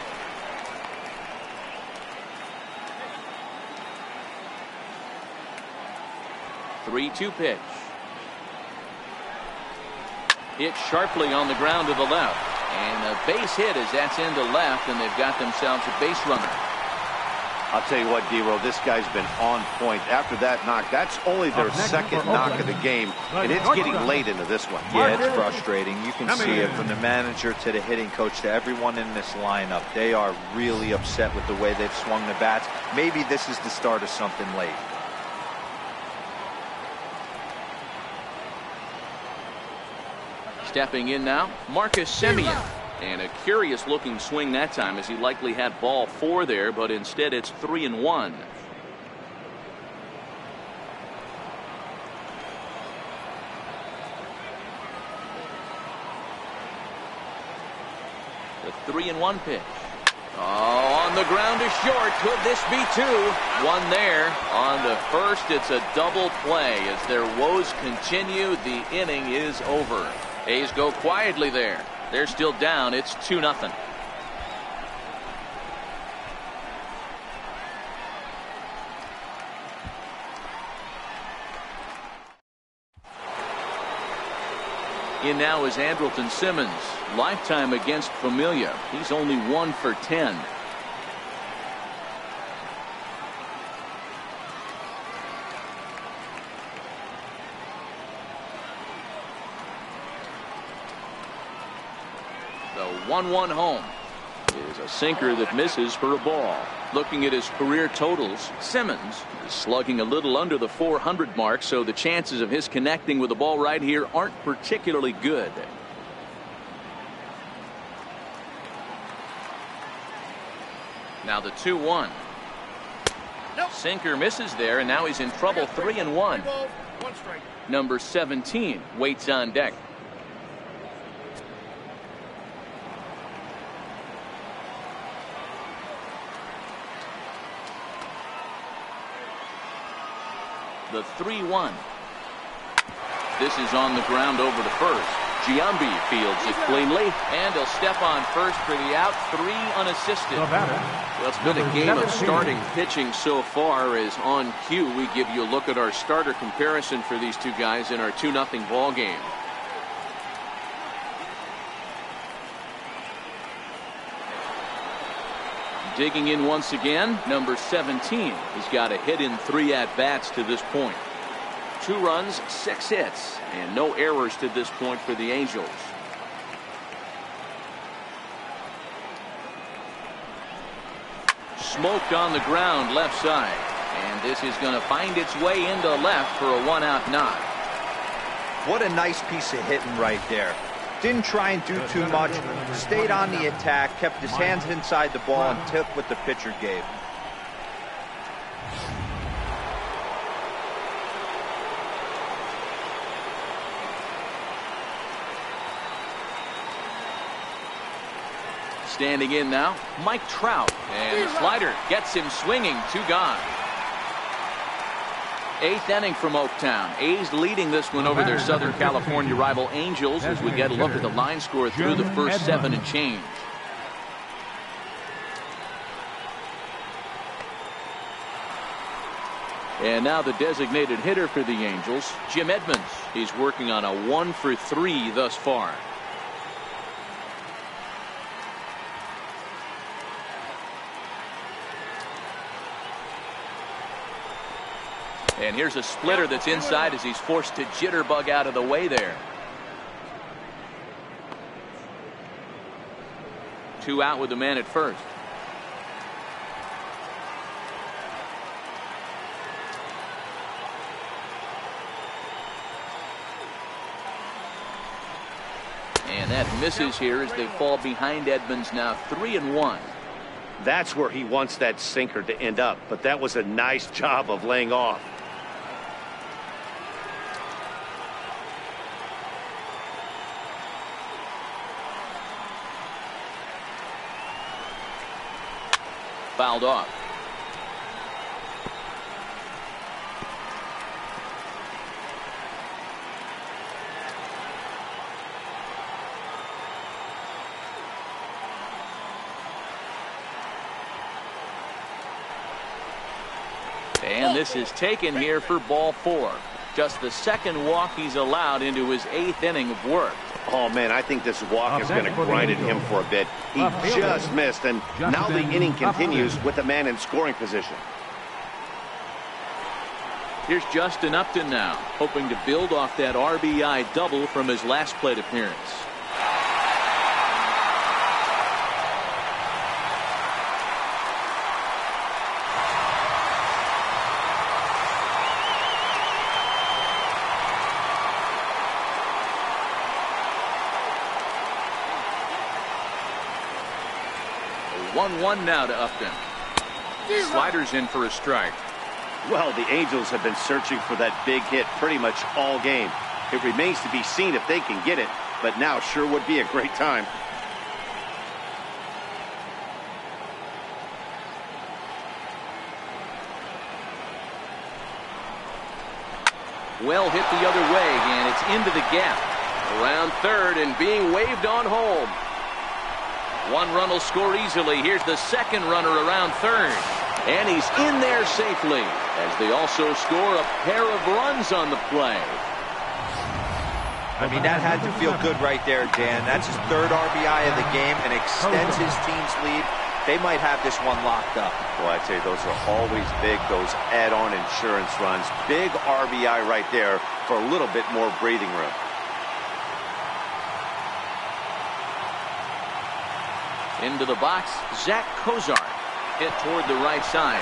The 3-2 pitch. Hit sharply on the ground to the left. And a base hit as that's into left, and they've got themselves a base runner. I'll tell you what, D-Roll, this guy's been on point. After that knock, that's only their second knock of the game, and it's getting late into this one. Yeah, it's frustrating. You can see it from the manager to the hitting coach to everyone in this lineup. They are really upset with the way they've swung the bats. Maybe this is the start of something late. Stepping in now, Marcus Semien. And a curious looking swing that time, as he likely had ball 4 there, but instead it's 3-1. The 3-1 pitch. Oh, on the ground is short. Could this be 2? 1 there. On the first, it's a double play. As their woes continue, the inning is over. A's go quietly there. They're still down. It's 2-0. In now is Andrelton Simmons. Lifetime against Familia. He's only 1 for 10. The 1-1 home is a sinker that misses for a ball. Looking at his career totals, Simmons is slugging a little under the 400 mark, so the chances of his connecting with the ball right here aren't particularly good. Now the 2-1. Sinker misses there, and now he's in trouble. 3-1. Number 17 waits on deck. The 3-1. This is on the ground over to first. Giambi fields it cleanly, and he'll step on first for the out. 3 unassisted. Well, it's been a game of starting pitching so far, as on cue we give you a look at our starter comparison for these two guys in our 2-0 ball game. Digging in once again, number 17. He's got a hit in 3 at-bats to this point. 2 runs, 6 hits, and no errors to this point for the Angels. Smoked on the ground left side, and this is going to find its way into left for a 1-out knock. What a nice piece of hitting right there. Didn't try and do too much, stayed on the attack, kept his hands inside the ball, and took what the pitcher gave. Standing in now, Mike Trout, and the slider gets him swinging. 2 gone. 8th inning from Oaktown. A's leading this one over their Southern California rival Angels, as we get a look at the line score through the first 7 and change. And now the designated hitter for the Angels, Jim Edmonds. He's working on a 1 for 3 thus far. And here's a splitter that's inside as he's forced to jitterbug out of the way there. 2 out with the man at first. And that misses here as they fall behind Edmonds, now 3-1. That's where he wants that sinker to end up, but that was a nice job of laying off. Fouled off. And this is taken here for ball 4. Just the 2nd walk he's allowed into his 8th inning of work. Oh, man, I think this walk is going to grind at him for a bit. He just missed, and now the inning continues with the man in scoring position. Here's Justin Upton now, hoping to build off that RBI double from his last plate appearance. 1-1 now to Upton. Sliders in for a strike. Well, the Angels have been searching for that big hit pretty much all game. It remains to be seen if they can get it, but now sure would be a great time. Well hit the other way, and it's into the gap. Around third and being waved on home. One run will score easily. Here's the second runner around third. And he's in there safely, as they also score a pair of runs on the play. I mean, that had to feel good right there, Dan. That's his third RBI of the game and extends his team's lead. They might have this one locked up. Well, I'd say those are always big, those add-on insurance runs. Big RBI right there for a little bit more breathing room. Into the box, Zach Cozart. Hit toward the right side.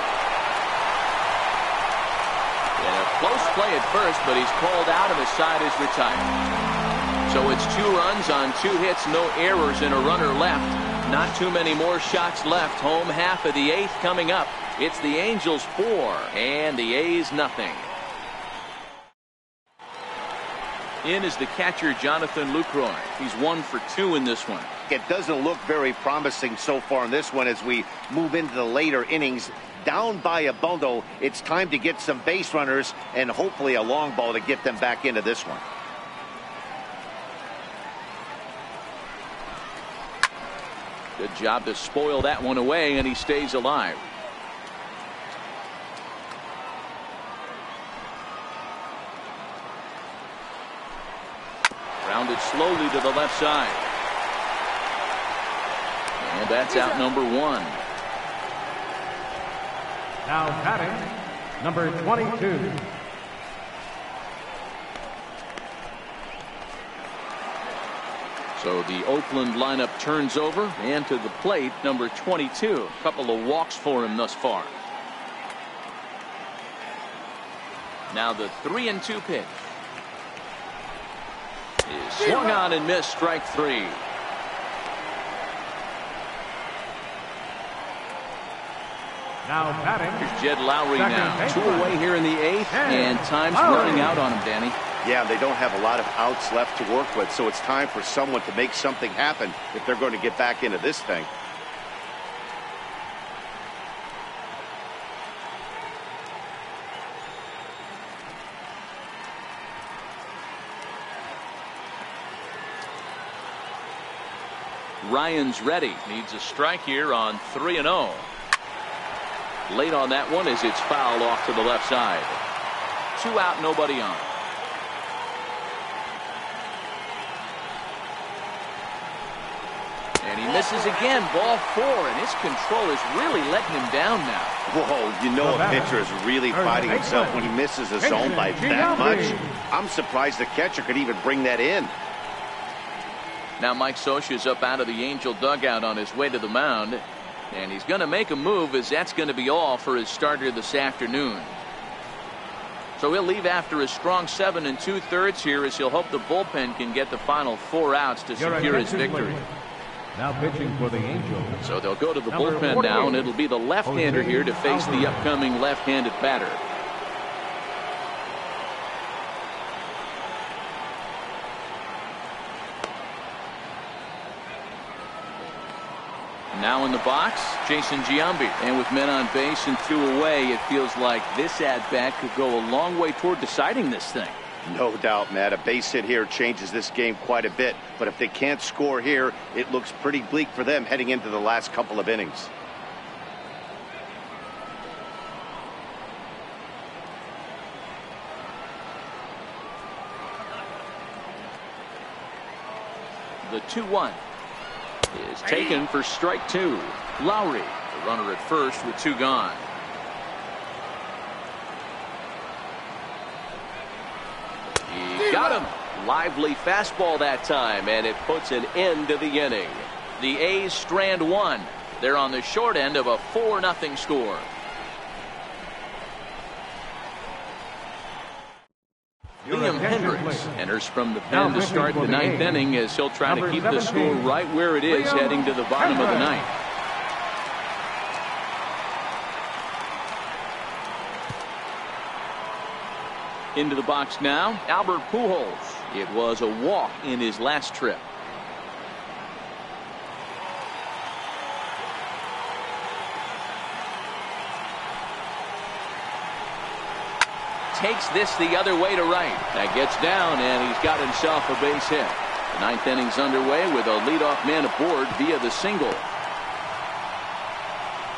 And a close play at first, but he's called out and the side is retired. So it's 2 runs on 2 hits, no errors, and a runner left. Not too many more shots left. Home half of the 8th coming up. It's the Angels 4 and the A's nothing. In is the catcher, Jonathan Lucroy. He's 1 for 2 in this one. It doesn't look very promising so far in this one as we move into the later innings. Down by a bundle, it's time to get some base runners and hopefully a long ball to get them back into this one. Good job to spoil that one away, and he stays alive. Rounded slowly to the left side. And that's out number 1. Now batting, number 22. So the Oakland lineup turns over, and to the plate, number 22. A couple of walks for him thus far. Now the 3-2 pitch. Is swung on and missed, strike 3. Now batting. Here's Jed Lowry now. 2 away here in the 8th, and time's running out on him, Danny. Yeah, they don't have a lot of outs left to work with, so it's time for someone to make something happen if they're going to get back into this thing. Ryan's ready. Needs a strike here on 3-0. Late on that one as it's fouled off to the left side. 2 out, nobody on. And he misses again. Ball 4, and his control is really letting him down now. Whoa, you know a pitcher is really fighting himself when he misses a zone by that much. I'm surprised the catcher could even bring that in. Now Mike Scioscia's up out of the Angel dugout on his way to the mound. And he's going to make a move, as that's going to be all for his starter this afternoon. So he'll leave after a strong 7 2/3 here, as he'll hope the bullpen can get the final 4 outs to secure his victory. Now pitching for the Angels. So they'll go to the bullpen now, and it'll be the left-hander here to face the upcoming left-handed batter. Now in the box, Jason Giambi. And with men on base and 2 away, it feels like this at-bat could go a long way toward deciding this thing. No doubt, Matt. A base hit here changes this game quite a bit. But if they can't score here, it looks pretty bleak for them heading into the last couple of innings. The 2-1 is taken for strike 2. Lowry, the runner at first with 2 gone. He got him. Lively fastball that time, and it puts an end to the inning. The A's strand 1. They're on the short end of a 4-0 score. Liam Hendricks enters from the pen to start the 9th inning, as he'll try to keep the score right where it is heading to the bottom of the 9th. Into the box now, Albert Pujols. It was a walk in his last trip. Takes this the other way to right. That gets down, and he's got himself a base hit. The ninth inning's underway with a leadoff man aboard via the single.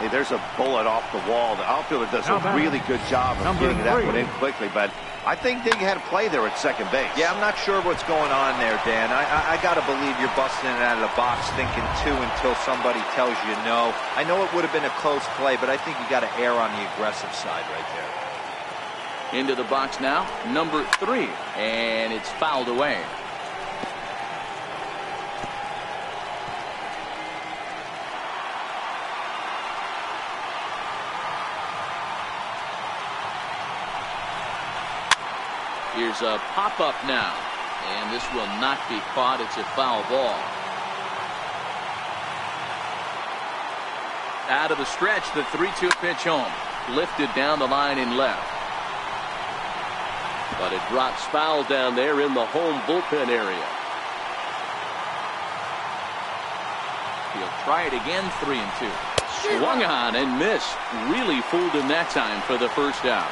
Hey, there's a bullet off the wall. The outfielder does a really good job of getting that one in quickly, but I think they had a play there at second base. Yeah, I'm not sure what's going on there, Dan. I got to believe you're busting it out of the box thinking two until somebody tells you no. I know it would have been a close play, but I think you got to err on the aggressive side right there. Into the box now, number 3, and it's fouled away. Here's a pop-up now, and this will not be caught. It's a foul ball. Out of the stretch, the 3-2 pitch home. Lifted down the line in left. But it drops foul down there in the home bullpen area. He'll try it again, 3-2. Swung on and missed. Really fooled him that time for the first out.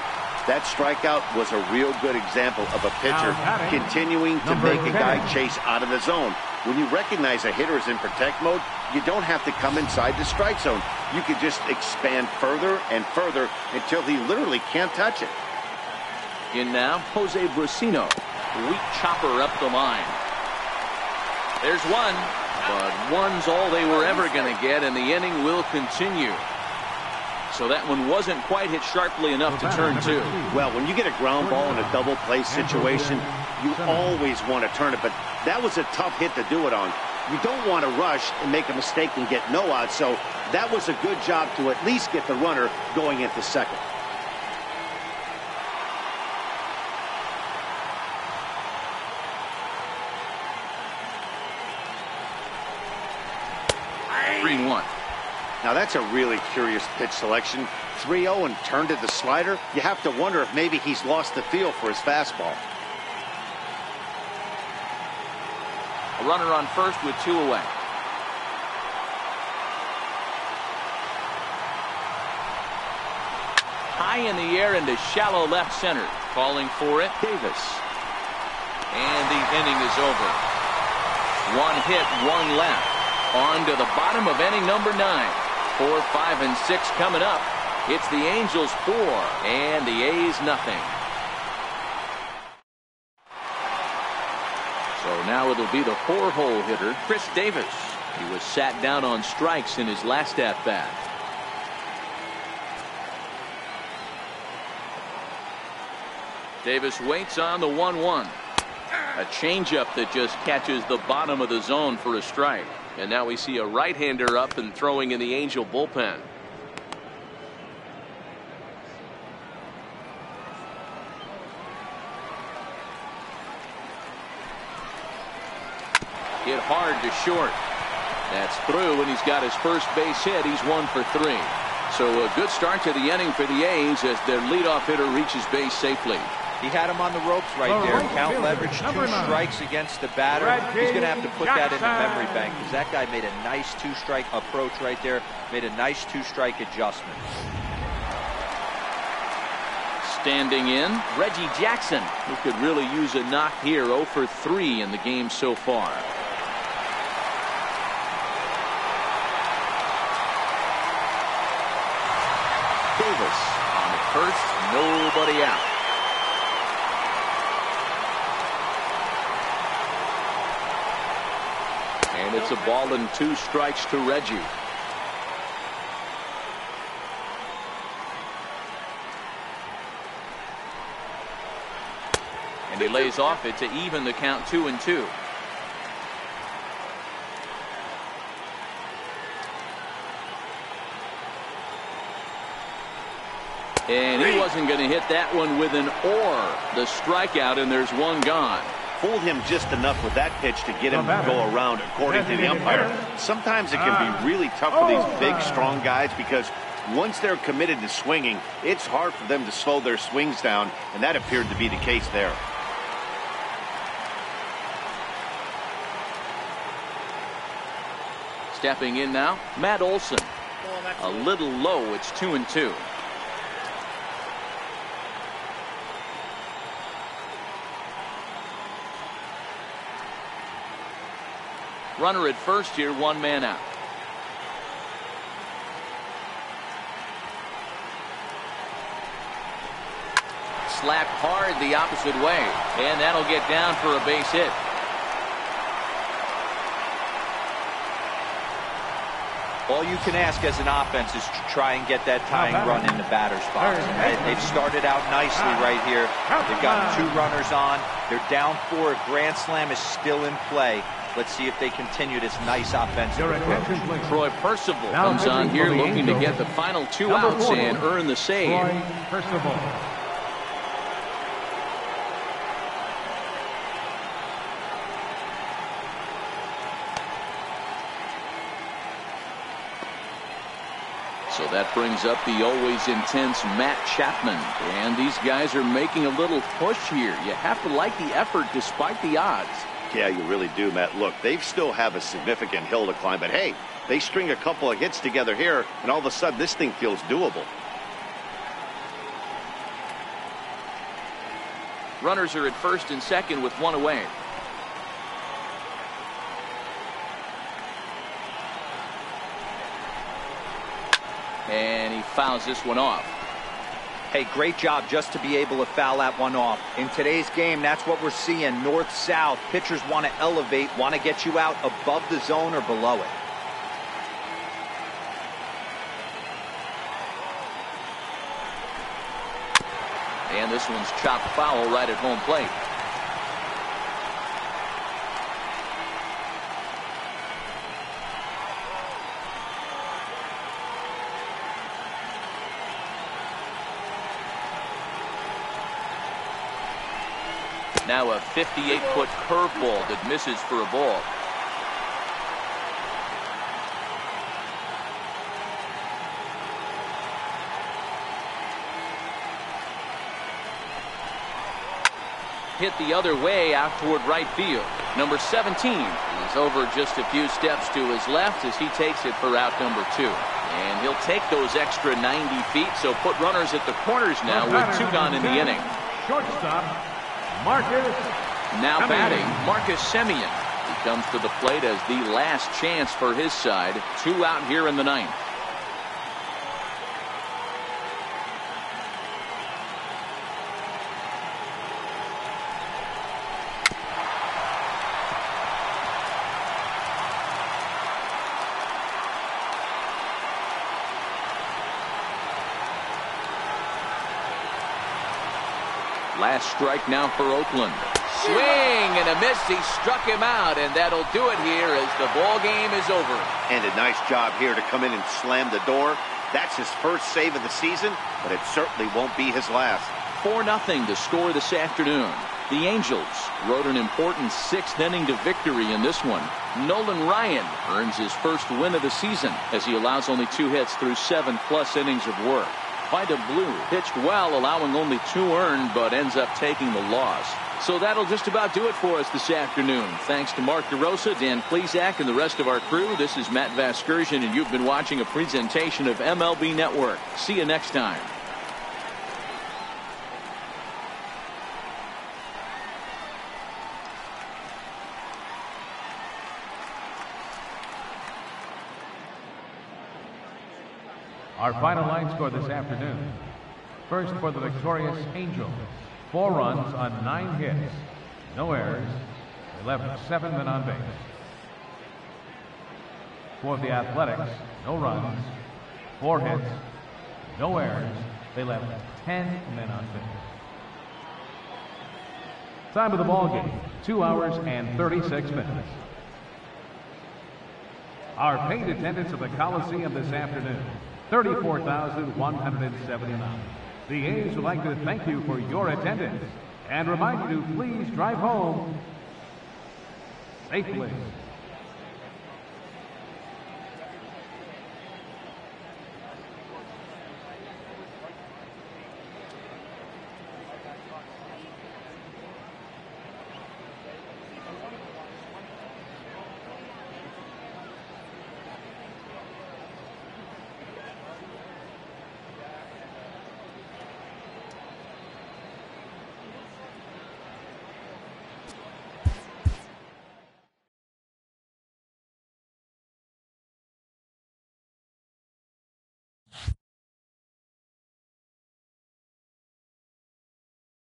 That strikeout was a real good example of a pitcher continuing to make a guy chase out of the zone. When you recognize a hitter is in protect mode, you don't have to come inside the strike zone. You can just expand further and further until he literally can't touch it. In now, Jose Brusino. Weak chopper up the line. There's one, but one's all they were ever going to get, and the inning will continue. So that one wasn't quite hit sharply enough to turn 2. Well, when you get a ground ball in a double play situation, you always want to turn it, but that was a tough hit to do it on. You don't want to rush and make a mistake and get no out, so that was a good job to at least get the runner going into second. Now that's a really curious pitch selection. 3-0 and turned it to slider. You have to wonder if maybe he's lost the feel for his fastball. A runner on first with 2 away. High in the air into shallow left center. Calling for it, Davis. And the inning is over. 1 hit, 1 left. On to the bottom of inning number 9. 4, 5, and 6 coming up. It's the Angels 4 and the A's nothing. So now it'll be the 4-hole hitter, Chris Davis. He was sat down on strikes in his last at-bat. Davis waits on the 1-1. A changeup that just catches the bottom of the zone for a strike. And now we see a right-hander up and throwing in the Angel bullpen. Hit hard to short. That's through, and he's got his first base hit. He's 1 for 3. So a good start to the inning for the A's as their leadoff hitter reaches base safely. He had him on the ropes right there. Count leverage, 2 strikes against the batter. He's going to have to put that in the memory bank because that guy made a nice 2-strike approach right there. Made a nice 2-strike adjustment. Standing in, Reggie Jackson, who could really use a knock here. 0 for 3 in the game so far. Davis on the first, nobody out. And it's a ball and 2 strikes to Reggie. And he lays off it to even the count 2-2. And he wasn't going to hit that one with an or. The strikeout, and there's 1 gone. Fooled him just enough with that pitch to get him to go around, according to the umpire. Sometimes it can be really tough for these big, strong guys because once they're committed to swinging, it's hard for them to slow their swings down, and that appeared to be the case there. Stepping in now, Matt Olson. A little low, it's 2-2. Runner at first here, one man out. Slapped hard the opposite way, and that'll get down for a base hit. All you can ask as an offense is to try and get that tying run in the batter's box. They've started out nicely right here. They've gotten 2 runners on. They're down 4. A grand slam is still in play. Let's see if they continue this nice offensive approach. Troy Percival comes on here looking to get the final 2 outs and earn the save. Troy Percival. So that brings up the always intense Matt Chapman. And these guys are making a little push here. You have to like the effort despite the odds. Yeah, you really do, Matt. Look, they still have a significant hill to climb, but hey, they string a couple of hits together here, and all of a sudden this thing feels doable. Runners are at first and second with 1 away. And he fouls this one off. Hey, great job just to be able to foul that one off. In today's game, that's what we're seeing. North-south. Pitchers want to elevate, want to get you out above the zone or below it. And this one's chopped foul right at home plate. Now a 58-foot curveball that misses for a ball. Hit the other way out toward right field. Number 17 is over just a few steps to his left as he takes it for out number 2. And he'll take those extra 90 feet, so put runners at the corners now with 2 gone in the inning. Shortstop, Marcus. Now Semien. batting, Marcus Semien. He comes to the plate as the last chance for his side. 2 out here in the 9th. Last strike now for Oakland. Swing and a miss. He struck him out, and that'll do it here as the ball game is over. And a nice job here to come in and slam the door. That's his first save of the season, but it certainly won't be his last. 4-0 to score this afternoon. The Angels rode an important 6th inning to victory in this one. Nolan Ryan earns his first win of the season as he allows only 2 hits through 7+ innings of work. Vida Blue pitched well, allowing only 2 earned, but ends up taking the loss. So that'll just about do it for us this afternoon. Thanks to Mark DeRosa, Dan Plesac, and the rest of our crew. This is Matt Vasgersian, and you've been watching a presentation of MLB Network. See you next time. Our final line score this afternoon. First for the victorious Angels. 4 runs on 9 hits. No errors. They left 7 men on base. For the Athletics, no runs, 4 hits, no errors. They left 10 men on base. Time of the ball game, 2 hours and 36 minutes. Our paid attendance at the Coliseum this afternoon, 34,179. The A's would like to thank you for your attendance and remind you to please drive home safely.